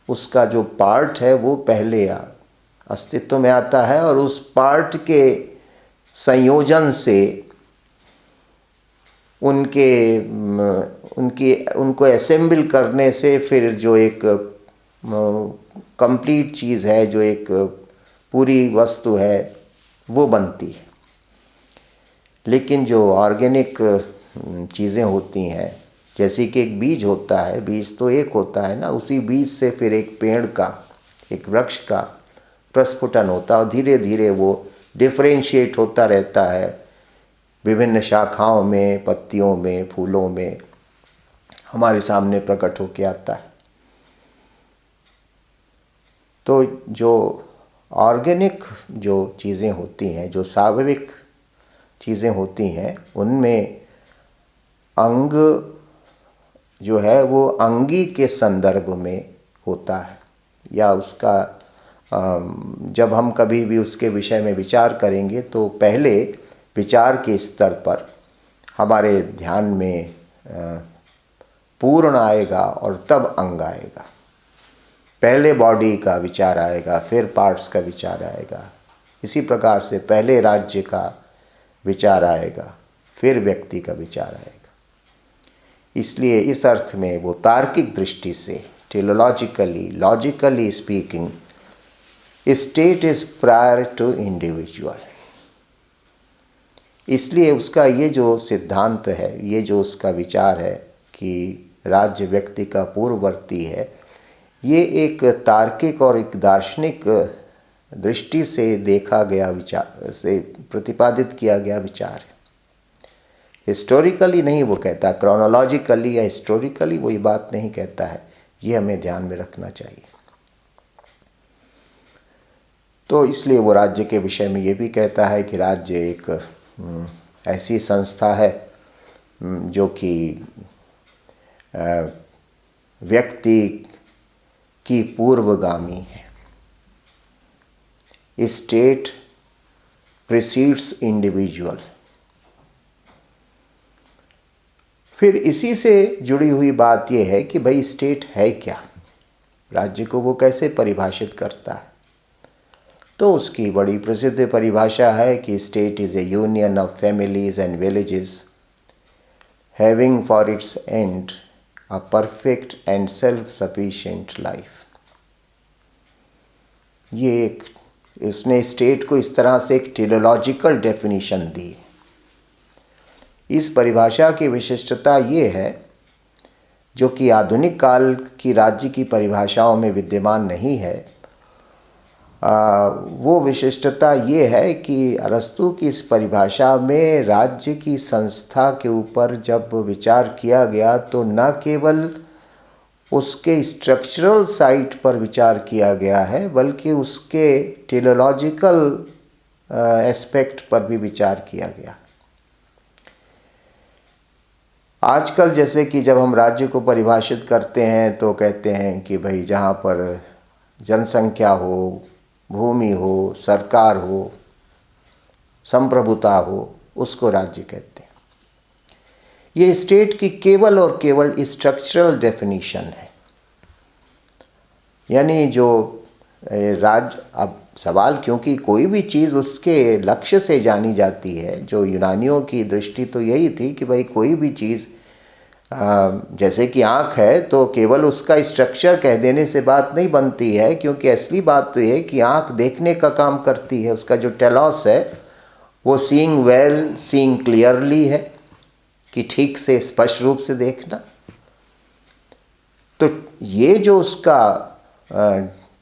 उसका जो पार्ट है वो पहले अस्तित्व में आता है और उस पार्ट के संयोजन से उनको असेंबल करने से फिर जो एक कंप्लीट चीज़ है, जो एक पूरी वस्तु है, वो बनती है। लेकिन जो ऑर्गेनिक चीज़ें होती हैं, जैसे कि एक बीज होता है, बीज तो एक होता है ना, उसी बीज से फिर एक पेड़ का, एक वृक्ष का प्रस्फुटन होता है और धीरे धीरे वो डिफरेंशिएट होता रहता है विभिन्न शाखाओं में, पत्तियों में, फूलों में, हमारे सामने प्रकट होकर आता है। तो जो ऑर्गेनिक जो चीज़ें होती हैं, जो स्वाभाविक चीज़ें होती हैं, उनमें अंग जो है वो अंगी के संदर्भ में होता है, या उसका जब हम कभी भी उसके विषय में विचार करेंगे तो पहले विचार के स्तर पर हमारे ध्यान में पूर्ण आएगा और तब अंग आएगा। पहले बॉडी का विचार आएगा, फिर पार्ट्स का विचार आएगा। इसी प्रकार से पहले राज्य का विचार आएगा, फिर व्यक्ति का विचार आएगा। इसलिए इस अर्थ में वो तार्किक दृष्टि से, teleologically, logically speaking, state is prior to individual. इसलिए उसका ये जो सिद्धांत है, ये जो उसका विचार है कि राज्य व्यक्ति का पूर्ववर्ती है, ये एक तार्किक और एक दार्शनिक दृष्टि से देखा गया विचार, से प्रतिपादित किया गया विचार है। हिस्टोरिकली नहीं वो कहता, क्रोनोलॉजिकली या हिस्टोरिकली वो ये बात नहीं कहता है। ये हमें ध्यान में रखना चाहिए। तो इसलिए वो राज्य के विषय में ये भी कहता है कि राज्य एक ऐसी संस्था है जो कि व्यक्ति की पूर्वगामी है। State precedes individual. फिर इसी से जुड़ी हुई बात यह है कि भाई स्टेट है क्या, राज्य को वो कैसे परिभाषित करता है। तो उसकी बड़ी प्रसिद्ध परिभाषा है कि state is A union of families and villages having for its and a perfect and self sufficient life. ये एक, उसने स्टेट को इस तरह से एक टेलोलॉजिकल डेफिनेशन दी। इस परिभाषा की विशिष्टता ये है, जो कि आधुनिक काल की राज्य की परिभाषाओं में विद्यमान नहीं है। वो विशिष्टता ये है कि अरस्तू की इस परिभाषा में राज्य की संस्था के ऊपर जब विचार किया गया तो न केवल उसके स्ट्रक्चरल साइट पर विचार किया गया है, बल्कि उसके टेलोलॉजिकल एस्पेक्ट पर भी विचार किया गया। आजकल जैसे कि जब हम राज्य को परिभाषित करते हैं तो कहते हैं कि भाई जहाँ पर जनसंख्या हो, भूमि हो, सरकार हो, संप्रभुता हो, उसको राज्य कहते हैं। ये स्टेट की केवल और केवल स्ट्रक्चरल डेफिनेशन है। यानी जो राज्य, अब सवाल, क्योंकि कोई भी चीज़ उसके लक्ष्य से जानी जाती है। जो यूनानियों की दृष्टि तो यही थी कि भाई कोई भी चीज़, जैसे कि आँख है तो केवल उसका स्ट्रक्चर कह देने से बात नहीं बनती है, क्योंकि असली बात तो ये है कि आँख देखने का काम करती है। उसका जो टेलॉस है वो सीइंग वेल, सीइंग क्लियरली है, कि ठीक से स्पष्ट रूप से देखना। तो ये जो उसका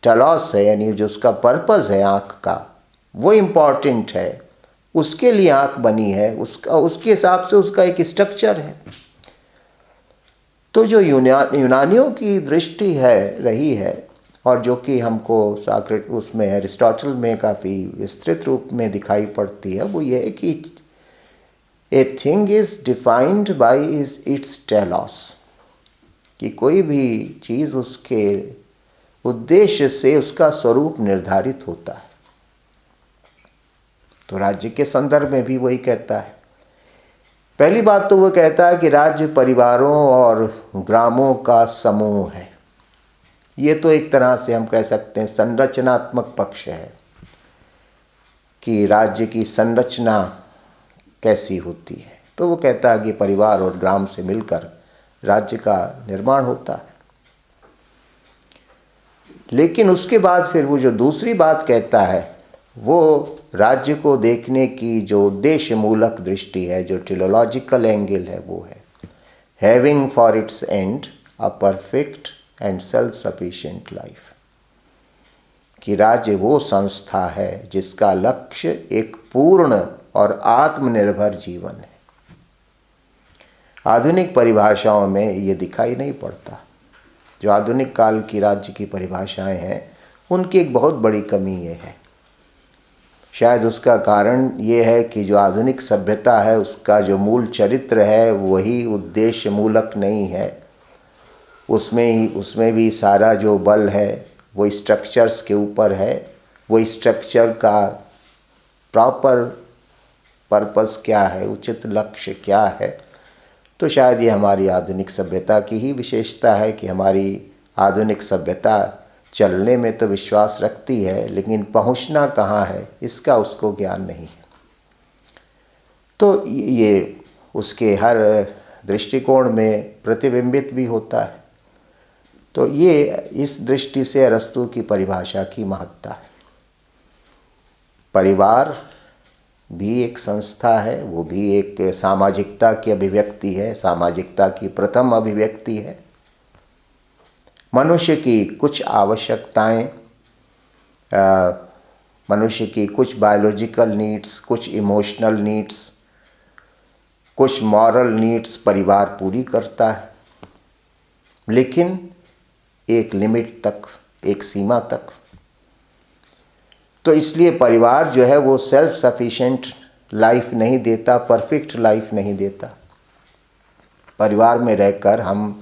टेलॉस है, यानी जो उसका पर्पस है आँख का, वो इम्पॉर्टेंट है। उसके लिए आँख बनी है, उसके हिसाब से उसका एक स्ट्रक्चर है। तो जो यूनानियों की दृष्टि है रही है, और जो कि हमको साक्रेट उसमें एरिस्टोटल में काफ़ी विस्तृत रूप में दिखाई पड़ती है, वो ये है कि a thing is defined by its telos, कि कोई भी चीज़ उसके उद्देश्य से उसका स्वरूप निर्धारित होता है। तो राज्य के संदर्भ में भी वही कहता है। पहली बात तो वो कहता है कि राज्य परिवारों और ग्रामों का समूह है। ये तो एक तरह से हम कह सकते हैं संरचनात्मक पक्ष है कि राज्य की संरचना कैसी होती है। तो वो कहता है कि परिवार और ग्राम से मिलकर राज्य का निर्माण होता है। लेकिन उसके बाद फिर वो जो दूसरी बात कहता है, वो राज्य को देखने की जो उद्देश्य मूलक दृष्टि है, जो टेलोलॉजिकल एंगल है, वो है having for its and a perfect and self sufficient life. कि राज्य वो संस्था है जिसका लक्ष्य एक पूर्ण और आत्मनिर्भर जीवन है। आधुनिक परिभाषाओं में ये दिखाई नहीं पड़ता। जो आधुनिक काल की राज्य की परिभाषाएं हैं उनकी एक बहुत बड़ी कमी ये है। शायद उसका कारण ये है कि जो आधुनिक सभ्यता है उसका जो मूल चरित्र है वही उद्देश्य मूलक नहीं है। उसमें भी सारा जो बल है वो स्ट्रक्चर्स के ऊपर है। वो स्ट्रक्चर का प्रॉपर पर्पस क्या है, उचित लक्ष्य क्या है। तो शायद ये हमारी आधुनिक सभ्यता की ही विशेषता है कि हमारी आधुनिक सभ्यता चलने में तो विश्वास रखती है लेकिन पहुंचना कहाँ है इसका उसको ज्ञान नहीं है। तो ये उसके हर दृष्टिकोण में प्रतिबिंबित भी होता है। तो ये इस दृष्टि से अरस्तू की परिभाषा की महत्ता है। परिवार भी एक संस्था है, वो भी एक सामाजिकता की अभिव्यक्ति है, सामाजिकता की प्रथम अभिव्यक्ति है। मनुष्य की कुछ आवश्यकताएं, मनुष्य की कुछ बायोलॉजिकल नीड्स, कुछ इमोशनल नीड्स, कुछ मॉरल नीड्स परिवार पूरी करता है, लेकिन एक लिमिट तक, एक सीमा तक। तो इसलिए परिवार जो है वो सेल्फ सफिशिएंट लाइफ नहीं देता, परफेक्ट लाइफ नहीं देता। परिवार में रहकर हम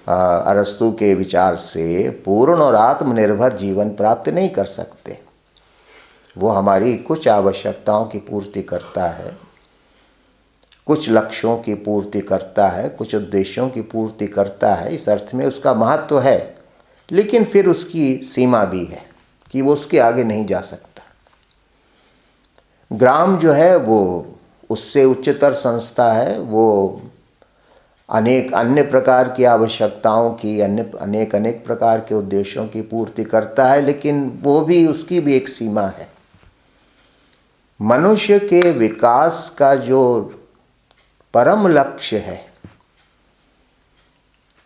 अरस्तू के विचार से पूर्ण और आत्मनिर्भर जीवन प्राप्त नहीं कर सकते। वो हमारी कुछ आवश्यकताओं की पूर्ति करता है, कुछ लक्ष्यों की पूर्ति करता है, कुछ उद्देश्यों की पूर्ति करता है। इस अर्थ में उसका महत्व है, लेकिन फिर उसकी सीमा भी है कि वो उसके आगे नहीं जा सकता। ग्राम जो है वो उससे उच्चतर संस्था है। वो अनेक अन्य प्रकार की आवश्यकताओं की, अनेक प्रकार के उद्देश्यों की पूर्ति करता है, लेकिन वो भी, उसकी भी एक सीमा है। मनुष्य के विकास का जो परम लक्ष्य है,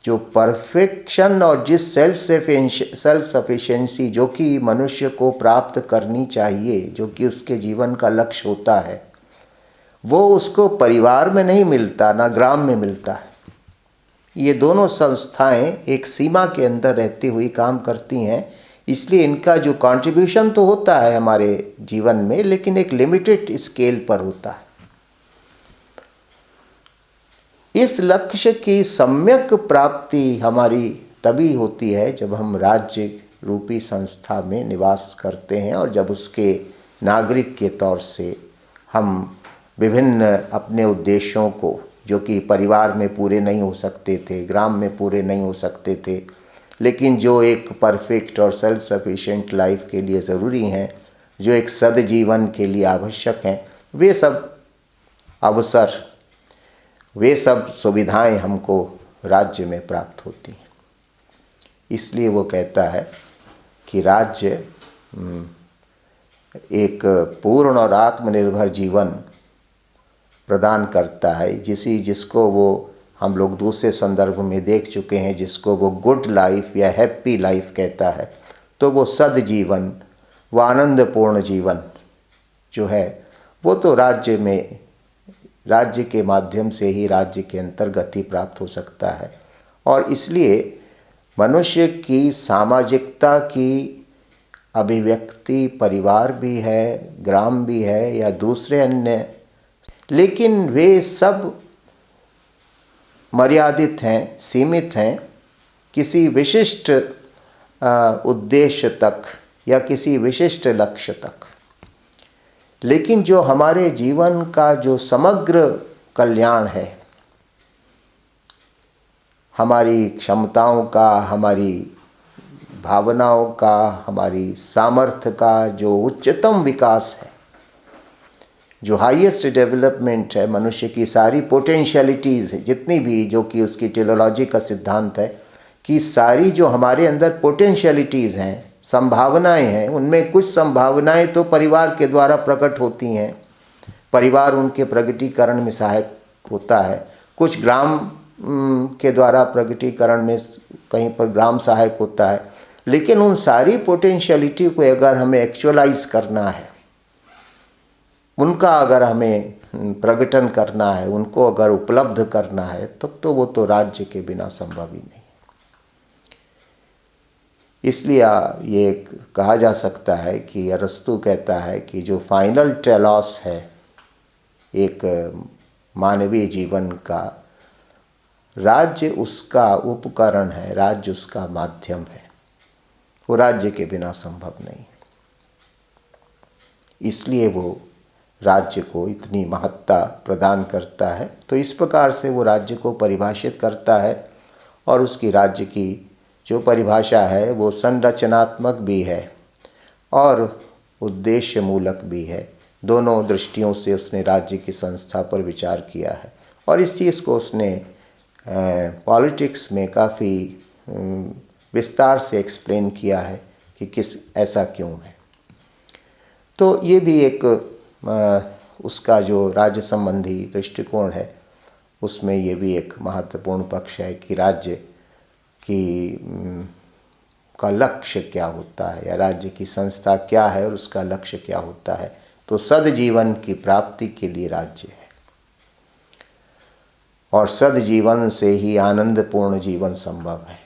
जो परफेक्शन और जिस सेल्फ सफिशिएंसी जो कि मनुष्य को प्राप्त करनी चाहिए, जो कि उसके जीवन का लक्ष्य होता है, वो उसको परिवार में नहीं मिलता, ना ग्राम में मिलता है। ये दोनों संस्थाएं एक सीमा के अंदर रहती हुई काम करती हैं, इसलिए इनका जो कंट्रीब्यूशन तो होता है हमारे जीवन में, लेकिन एक लिमिटेड स्केल पर होता है। इस लक्ष्य की सम्यक प्राप्ति हमारी तभी होती है जब हम राज्य रूपी संस्था में निवास करते हैं और जब उसके नागरिक के तौर से हम विभिन्न अपने उद्देश्यों को, जो कि परिवार में पूरे नहीं हो सकते थे, ग्राम में पूरे नहीं हो सकते थे, लेकिन जो एक परफेक्ट और सेल्फ सफिशिएंट लाइफ के लिए ज़रूरी हैं, जो एक सद्जीवन के लिए आवश्यक हैं, वे सब अवसर, वे सब सुविधाएं हमको राज्य में प्राप्त होती हैं। इसलिए वो कहता है कि राज्य एक पूर्ण और आत्मनिर्भर जीवन प्रदान करता है, जिसको वो हम लोग दूसरे संदर्भ में देख चुके हैं, जिसको वो गुड लाइफ या हैप्पी लाइफ कहता है। तो वो सद्जीवन, वो आनंदपूर्ण जीवन जो है वो तो राज्य के माध्यम से ही राज्य के अंतर्गत ही प्राप्त हो सकता है। और इसलिए मनुष्य की सामाजिकता की अभिव्यक्ति परिवार भी है, ग्राम भी है या दूसरे अन्य, लेकिन वे सब मर्यादित हैं, सीमित हैं किसी विशिष्ट उद्देश्य तक या किसी विशिष्ट लक्ष्य तक। लेकिन जो हमारे जीवन का जो समग्र कल्याण है, हमारी क्षमताओं का, हमारी भावनाओं का, हमारी सामर्थ्य का जो उच्चतम विकास है, जो हाईएस्ट डेवलपमेंट है, मनुष्य की सारी पोटेंशियलिटीज़ है जितनी भी, जो कि उसकी टेलोलॉजी का सिद्धांत है कि सारी जो हमारे अंदर पोटेंशियलिटीज़ हैं, संभावनाएं हैं, उनमें कुछ संभावनाएं तो परिवार के द्वारा प्रकट होती हैं, परिवार उनके प्रगटीकरण में सहायक होता है। कुछ ग्राम के द्वारा प्रगटीकरण में कहीं पर ग्राम सहायक होता है, लेकिन उन सारी पोटेंशियलिटी को अगर हमें एक्चुअलाइज करना है, उनका अगर हमें प्रकटन करना है, उनको अगर उपलब्ध करना है, तब तो वो तो राज्य के बिना संभव ही नहीं। इसलिए ये कहा जा सकता है कि अरस्तु कहता है कि जो फाइनल टेलॉस है एक मानवीय जीवन का, राज्य उसका उपकरण है, राज्य उसका माध्यम है, वो राज्य के बिना संभव नहीं। इसलिए वो राज्य को इतनी महत्ता प्रदान करता है। तो इस प्रकार से वो राज्य को परिभाषित करता है, और उसकी राज्य की जो परिभाषा है वो संरचनात्मक भी है और उद्देश्य मूलक भी है। दोनों दृष्टियों से उसने राज्य की संस्था पर विचार किया है, और इस चीज़ को उसने पॉलिटिक्स में काफ़ी विस्तार से एक्सप्लेन किया है कि किस ऐसा क्यों है। तो ये भी एक उसका जो राज्य संबंधी दृष्टिकोण है उसमें ये भी एक महत्वपूर्ण पक्ष है कि राज्य की का लक्ष्य क्या होता है, या राज्य की संस्था क्या है और उसका लक्ष्य क्या होता है। तो सद्जीवन की प्राप्ति के लिए राज्य है, और सद्जीवन से ही आनंदपूर्ण जीवन संभव है,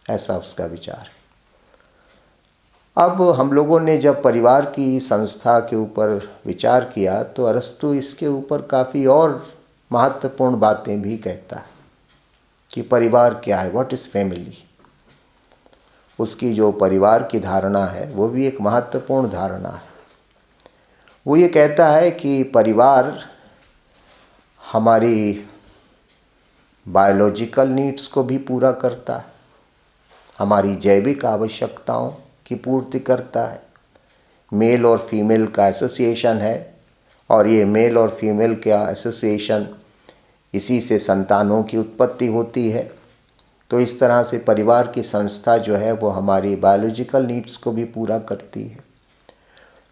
ऐसा उसका विचार है। अब हम लोगों ने जब परिवार की संस्था के ऊपर विचार किया तो अरस्तु इसके ऊपर काफ़ी और महत्वपूर्ण बातें भी कहता है कि परिवार क्या है, व्हाट इज़ फैमिली। उसकी जो परिवार की धारणा है वो भी एक महत्वपूर्ण धारणा है। वो ये कहता है कि परिवार हमारी बायोलॉजिकल नीड्स को भी पूरा करता है, हमारी जैविक आवश्यकताओं की पूर्ति करता है। मेल और फीमेल का एसोसिएशन है, और ये मेल और फीमेल का एसोसिएशन, इसी से संतानों की उत्पत्ति होती है। तो इस तरह से परिवार की संस्था जो है वो हमारी बायोलॉजिकल नीड्स को भी पूरा करती है।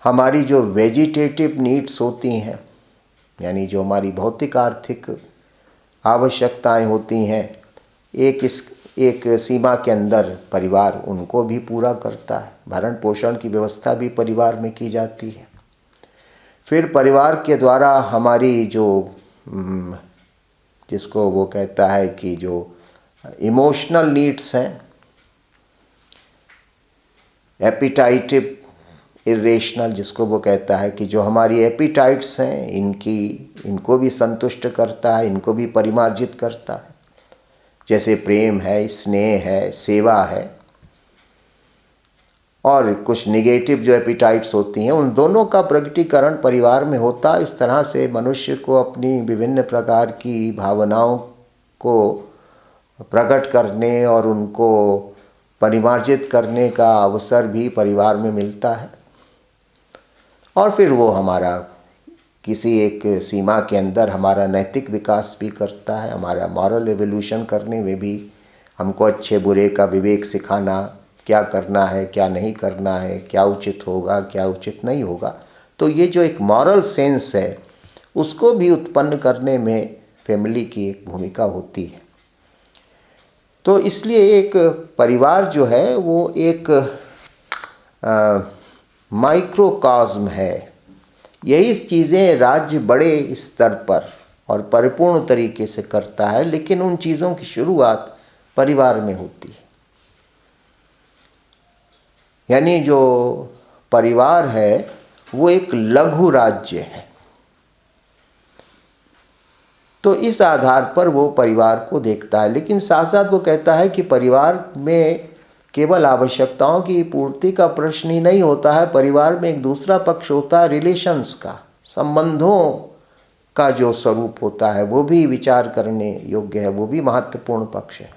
हमारी जो वेजिटेटिव नीड्स होती हैं, यानी जो हमारी भौतिक आर्थिक आवश्यकताएं होती हैं, एक सीमा के अंदर परिवार उनको भी पूरा करता है। भरण पोषण की व्यवस्था भी परिवार में की जाती है। फिर परिवार के द्वारा हमारी जो जिसको वो कहता है कि जो इमोशनल नीड्स हैं, एपिटाइटिव इरेशनल, जिसको वो कहता है कि जो हमारी एपिटाइट्स हैं इनको भी संतुष्ट करता है, इनको भी परिमार्जित करता है। जैसे प्रेम है, स्नेह है, सेवा है, और कुछ निगेटिव जो एपिटाइट्स होती हैं उन दोनों का प्रकटीकरण परिवार में होता है। इस तरह से मनुष्य को अपनी विभिन्न प्रकार की भावनाओं को प्रकट करने और उनको परिमार्जित करने का अवसर भी परिवार में मिलता है। और फिर वो हमारा किसी एक सीमा के अंदर हमारा नैतिक विकास भी करता है, हमारा मॉरल एवोल्यूशन करने में भी हमको अच्छे बुरे का विवेक सिखाना, क्या करना है, क्या नहीं करना है, क्या उचित होगा, क्या उचित नहीं होगा। तो ये जो एक मॉरल सेंस है उसको भी उत्पन्न करने में फैमिली की एक भूमिका होती है। तो इसलिए एक परिवार जो है वो एक माइक्रोकॉस्म है। यही चीज़ें राज्य बड़े स्तर पर और परिपूर्ण तरीके से करता है, लेकिन उन चीज़ों की शुरुआत परिवार में होती है। यानी जो परिवार है वो एक लघु राज्य है। तो इस आधार पर वो परिवार को देखता है, लेकिन साथ साथ वो कहता है कि परिवार में केवल आवश्यकताओं की पूर्ति का प्रश्न ही नहीं होता है। परिवार में एक दूसरा पक्ष होता है रिलेशंस का, संबंधों का जो स्वरूप होता है वो भी विचार करने योग्य है, वो भी महत्वपूर्ण पक्ष है।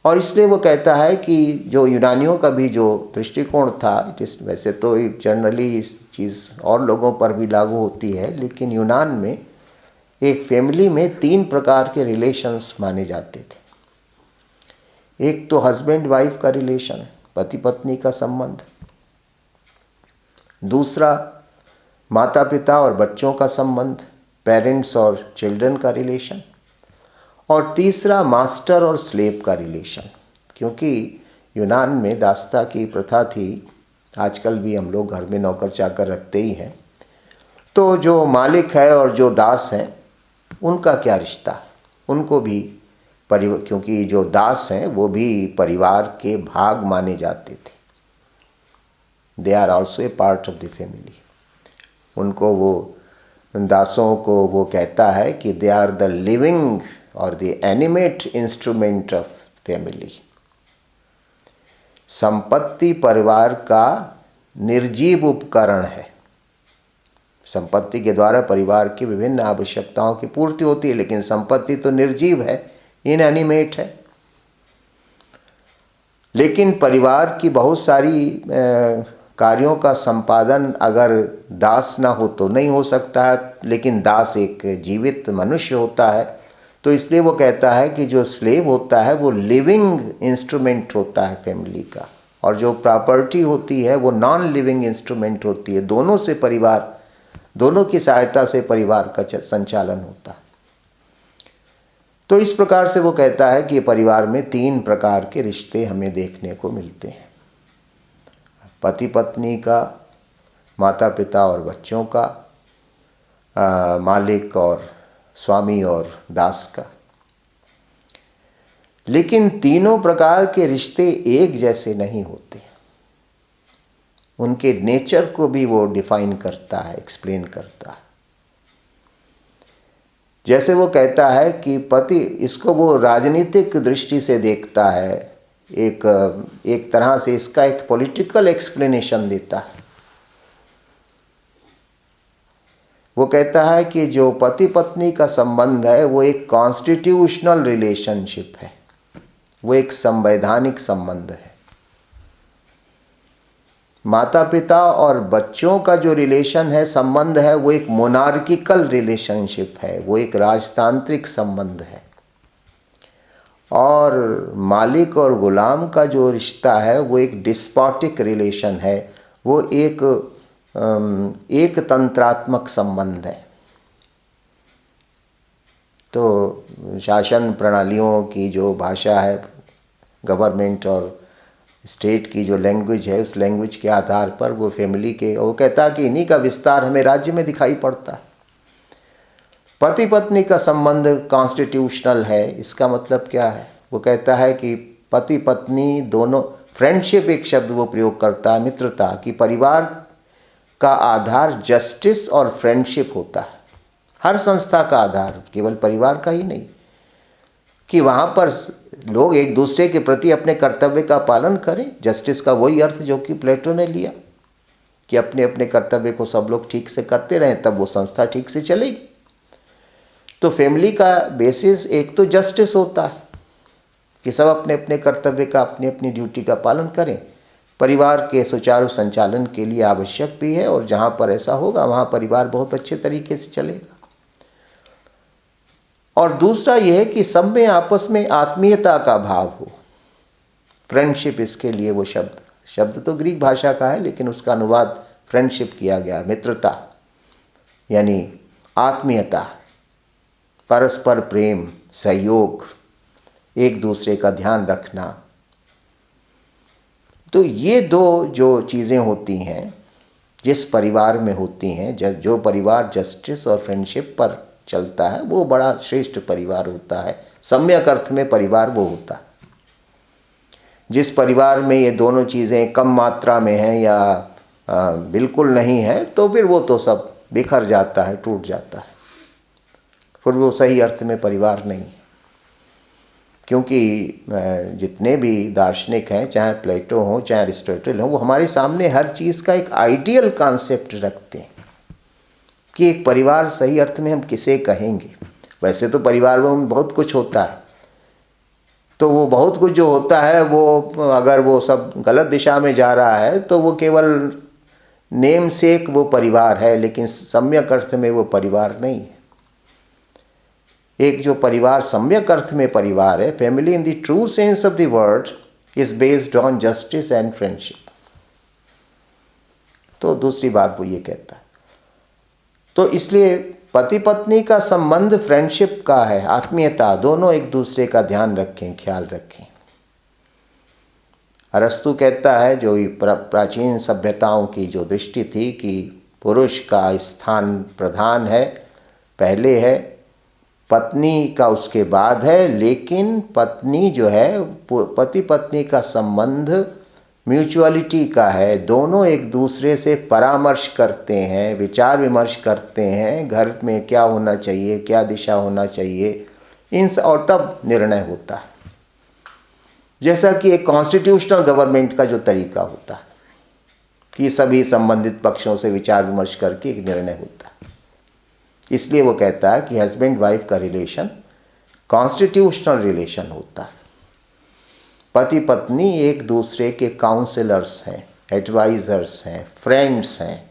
और इसलिए वो कहता है कि जो यूनानियों का भी जो दृष्टिकोण था, वैसे तो जनरली इस चीज़ और लोगों पर भी लागू होती है, लेकिन यूनान में एक फैमिली में 3 प्रकार के रिलेशंस माने जाते थे। एक तो हस्बैंड वाइफ का रिलेशन, पति पत्नी का संबंध। दूसरा माता पिता और बच्चों का संबंध, पेरेंट्स और चिल्ड्रन का रिलेशन। और तीसरा मास्टर और स्लेव का रिलेशन। क्योंकि यूनान में दासता की प्रथा थी। आजकल भी हम लोग घर में नौकर चाकर रखते ही हैं। तो जो मालिक है और जो दास हैं उनका क्या रिश्ता है? उनको भी परिवार, क्योंकि जो दास हैं वो भी परिवार के भाग माने जाते थे। They are also a part of the family. उनको वो दासों को वो कहता है कि दे आर द लिविंग और the animate instrument of family. संपत्ति परिवार का निर्जीव उपकरण है। संपत्ति के द्वारा परिवार की विभिन्न आवश्यकताओं की पूर्ति होती है, लेकिन संपत्ति तो निर्जीव है, इनएनिमेट है। लेकिन परिवार की बहुत सारी कार्यों का संपादन अगर दास ना हो तो नहीं हो सकता है, लेकिन दास एक जीवित मनुष्य होता है। तो इसलिए वो कहता है कि जो स्लेव होता है वो लिविंग इंस्ट्रूमेंट होता है फैमिली का, और जो प्रॉपर्टी होती है वो नॉन लिविंग इंस्ट्रूमेंट होती है। दोनों से परिवार, दोनों की सहायता से परिवार का संचालन होता है। तो इस प्रकार से वो कहता है कि परिवार में 3 प्रकार के रिश्ते हमें देखने को मिलते हैं। पति पत्नी का, माता पिता और बच्चों का, मालिक और स्वामी और दास का। लेकिन तीनों प्रकार के रिश्ते एक जैसे नहीं होते। उनके नेचर को भी वो डिफाइन करता है, एक्सप्लेन करता है। जैसे वो कहता है कि पति, इसको वो राजनीतिक दृष्टि से देखता है, एक तरह से इसका एक पॉलिटिकल एक्सप्लेनेशन देता है। वो कहता है कि जो पति पत्नी का संबंध है वो एक कॉन्स्टिट्यूशनल रिलेशनशिप है, वो एक संवैधानिक संबंध है। माता पिता और बच्चों का जो रिलेशन है, संबंध है, वो एक मोनार्किकल रिलेशनशिप है, वो एक राजतांत्रिक संबंध है। और मालिक और गुलाम का जो रिश्ता है वो एक डिस्पोटिक रिलेशन है, वो एक तंत्रात्मक संबंध है। तो शासन प्रणालियों की जो भाषा है, गवर्नमेंट और स्टेट की जो लैंग्वेज है, उस लैंग्वेज के आधार पर वो फैमिली के, वो कहता है कि इन्हीं का विस्तार हमें राज्य में दिखाई पड़ता है। पति पत्नी का संबंध कॉन्स्टिट्यूशनल है। इसका मतलब क्या है? वो कहता है कि पति पत्नी दोनों, फ्रेंडशिप एक शब्द वो प्रयोग करता है, मित्रता, कि परिवार का आधार जस्टिस और फ्रेंडशिप होता है। हर संस्था का आधार केवल परिवार का ही नहीं, कि वहाँ पर लोग एक दूसरे के प्रति अपने कर्तव्य का पालन करें। जस्टिस का वही अर्थ जो कि प्लेटो ने लिया, कि अपने अपने कर्तव्य को सब लोग ठीक से करते रहें, तब वो संस्था ठीक से चलेगी। तो फैमिली का बेसिस एक तो जस्टिस होता है कि सब अपने अपने कर्तव्य का, अपनी अपनी ड्यूटी का पालन करें। परिवार के सुचारू संचालन के लिए आवश्यक भी है, और जहाँ पर ऐसा होगा वहाँ परिवार बहुत अच्छे तरीके से चलेगा। और दूसरा यह है कि सब में आपस में आत्मीयता का भाव हो। फ्रेंडशिप, इसके लिए वो शब्द तो ग्रीक भाषा का है, लेकिन उसका अनुवाद फ्रेंडशिप किया गया। मित्रता यानी आत्मीयता, परस्पर प्रेम, सहयोग, एक दूसरे का ध्यान रखना। तो ये 2 जो चीज़ें होती हैं जिस परिवार में होती हैं, जो परिवार जस्टिस और फ्रेंडशिप पर चलता है, वो बड़ा श्रेष्ठ परिवार होता है। सम्यक अर्थ में परिवार वो होता है। जिस परिवार में ये दोनों चीज़ें कम मात्रा में हैं या बिल्कुल नहीं है, तो फिर वो तो सब बिखर जाता है, टूट जाता है, फिर वो सही अर्थ में परिवार नहीं है। क्योंकि जितने भी दार्शनिक हैं, चाहे प्लेटो हो चाहे अरिस्टोटल हो, वो हमारे सामने हर चीज़ का एक आइडियल कॉन्सेप्ट रखते हैं कि एक परिवार सही अर्थ में हम किसे कहेंगे। वैसे तो परिवार में बहुत कुछ होता है, तो वो बहुत कुछ जो होता है वो अगर वो सब गलत दिशा में जा रहा है तो वो केवल नेम सेक वो परिवार है, लेकिन सम्यक अर्थ में वो परिवार नहीं है। एक जो परिवार सम्यक अर्थ में परिवार है, family in the true sense of the word is based on justice and friendship. तो दूसरी बात वो ये कहता है। तो इसलिए पति पत्नी का संबंध फ्रेंडशिप का है, आत्मीयता, दोनों एक दूसरे का ध्यान रखें, ख्याल रखें। अरस्तु कहता है, जो प्राचीन सभ्यताओं की जो दृष्टि थी कि पुरुष का स्थान प्रधान है, पहले है, पत्नी का उसके बाद है, लेकिन पत्नी जो है, पति पत्नी का संबंध म्यूचुअलिटी का है। दोनों एक दूसरे से परामर्श करते हैं, विचार विमर्श करते हैं, घर में क्या होना चाहिए, क्या दिशा होना चाहिए, और तब निर्णय होता है। जैसा कि एक कॉन्स्टिट्यूशनल गवर्नमेंट का जो तरीका होता है कि सभी संबंधित पक्षों से विचार विमर्श करके एक निर्णय होता है। इसलिए वो कहता है कि हस्बैंड वाइफ का रिलेशन कॉन्स्टिट्यूशनल रिलेशन होता है। पति पत्नी एक दूसरे के काउंसलर्स हैं, एडवाइजर्स हैं, फ्रेंड्स हैं।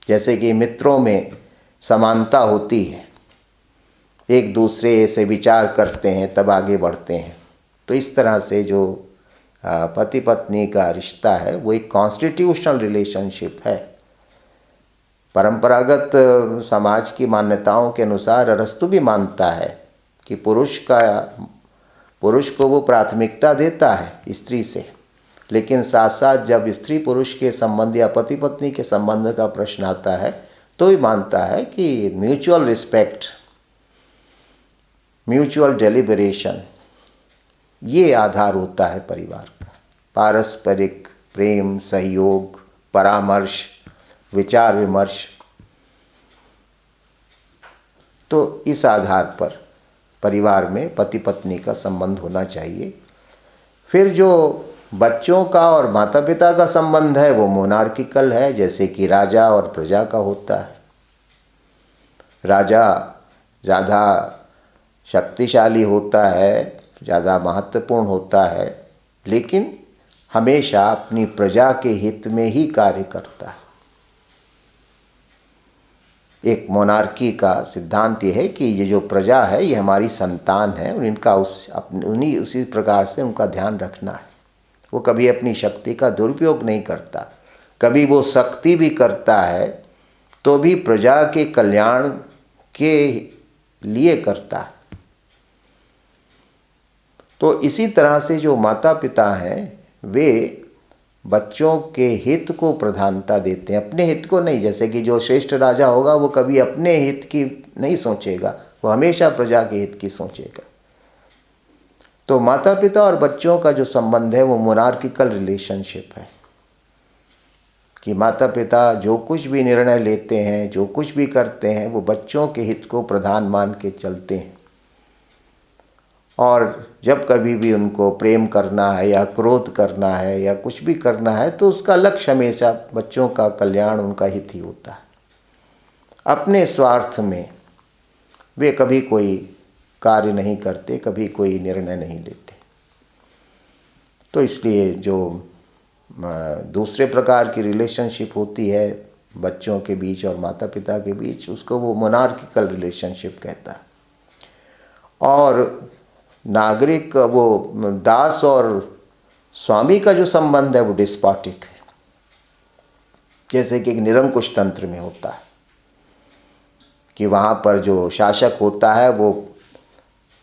जैसे कि मित्रों में समानता होती है, एक दूसरे से विचार करते हैं तब आगे बढ़ते हैं। तो इस तरह से जो पति पत्नी का रिश्ता है वो एक कॉन्स्टिट्यूशनल रिलेशनशिप है। परंपरागत समाज की मान्यताओं के अनुसार अरस्तु भी मानता है कि पुरुष को वो प्राथमिकता देता है स्त्री से, लेकिन साथ साथ जब स्त्री पुरुष के संबंध या पति पत्नी के संबंध का प्रश्न आता है तो भी मानता है कि म्यूचुअल रिस्पेक्ट, म्यूचुअल डेलिबरेशन, ये आधार होता है परिवार का। पारस्परिक प्रेम, सहयोग, परामर्श, विचार विमर्श। तो इस आधार पर परिवार में पति पत्नी का संबंध होना चाहिए। फिर जो बच्चों का और माता पिता का संबंध है वो मोनार्किकल है, जैसे कि राजा और प्रजा का होता है। राजा ज़्यादा शक्तिशाली होता है, ज़्यादा महत्वपूर्ण होता है, लेकिन हमेशा अपनी प्रजा के हित में ही कार्य करता है। एक मोनार्की का सिद्धांत ये है कि ये जो प्रजा है ये हमारी संतान है और इनका उसी प्रकार से उनका ध्यान रखना है। वो कभी अपनी शक्ति का दुरुपयोग नहीं करता। कभी वो शक्ति भी करता है तो भी प्रजा के कल्याण के लिए करता है। तो इसी तरह से जो माता पिता हैं वे बच्चों के हित को प्रधानता देते हैं, अपने हित को नहीं। जैसे कि जो श्रेष्ठ राजा होगा वो कभी अपने हित की नहीं सोचेगा, वो हमेशा प्रजा के हित की सोचेगा। तो माता पिता और बच्चों का जो संबंध है वो मोनार्किकल रिलेशनशिप है कि माता पिता जो कुछ भी निर्णय लेते हैं, जो कुछ भी करते हैं, वो बच्चों के हित को प्रधान मान के चलते हैं। और जब कभी भी उनको प्रेम करना है या क्रोध करना है या कुछ भी करना है तो उसका लक्ष्य हमेशा बच्चों का कल्याण, उनका हित ही होता है। अपने स्वार्थ में वे कभी कोई कार्य नहीं करते, कभी कोई निर्णय नहीं लेते। तो इसलिए जो दूसरे प्रकार की रिलेशनशिप होती है बच्चों के बीच और माता पिता के बीच, उसको वो मोनार्किकल रिलेशनशिप कहता है। और नागरिक, वो दास और स्वामी का जो संबंध है वो डिस्पॉटिक है, जैसे कि एक निरंकुश तंत्र में होता है कि वहाँ पर जो शासक होता है वो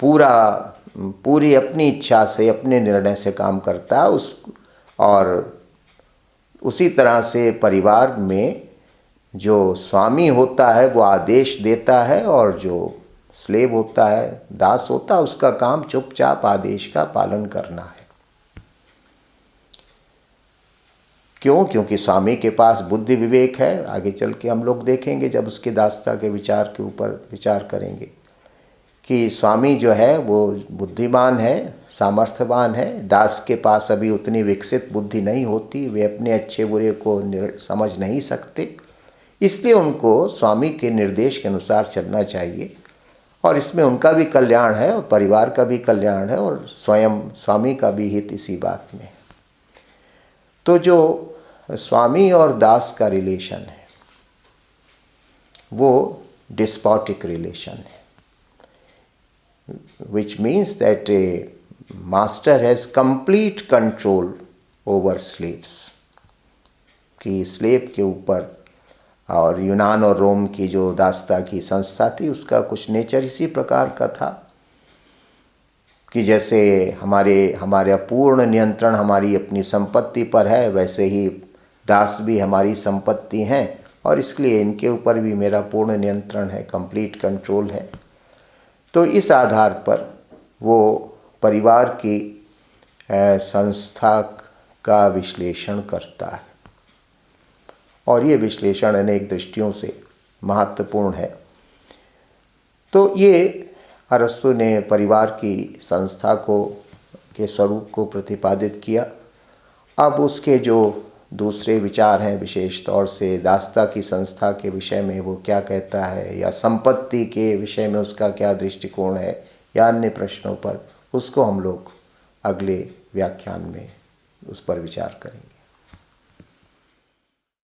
पूरी अपनी इच्छा से, अपने निर्णय से काम करता है और उसी तरह से परिवार में जो स्वामी होता है वो आदेश देता है और जो स्लेव होता है, दास होता है, उसका काम चुपचाप आदेश का पालन करना है। क्यों? क्योंकि स्वामी के पास बुद्धि विवेक है। आगे चल के हम लोग देखेंगे जब उसकी दासता के विचार के ऊपर विचार करेंगे कि स्वामी जो है वो बुद्धिमान है, सामर्थ्यवान है। दास के पास अभी उतनी विकसित बुद्धि नहीं होती, वे अपने अच्छे बुरे को समझ नहीं सकते, इसलिए उनको स्वामी के निर्देश के अनुसार चलना चाहिए। और इसमें उनका भी कल्याण है और परिवार का भी कल्याण है और स्वयं स्वामी का भी हित इसी बात में है। तो जो स्वामी और दास का रिलेशन है वो डिस्पॉटिक रिलेशन है, which means that a master has complete control over slaves, कि स्लेव के ऊपर। और यूनान और रोम की जो दासता की संस्था थी उसका कुछ नेचर इसी प्रकार का था कि जैसे हमारा पूर्ण नियंत्रण हमारी अपनी संपत्ति पर है, वैसे ही दास भी हमारी संपत्ति हैं और इसलिए इनके ऊपर भी मेरा पूर्ण नियंत्रण है, कंप्लीट कंट्रोल है। तो इस आधार पर वो परिवार की संस्था का विश्लेषण करता है और ये विश्लेषण अनेक दृष्टियों से महत्वपूर्ण है। तो ये अरस्तु ने परिवार की संस्था के स्वरूप को प्रतिपादित किया। अब उसके जो दूसरे विचार हैं, विशेष तौर से दासता की संस्था के विषय में वो क्या कहता है, या संपत्ति के विषय में उसका क्या दृष्टिकोण है, या अन्य प्रश्नों पर, उसको हम लोग अगले व्याख्यान में उस पर विचार करेंगे।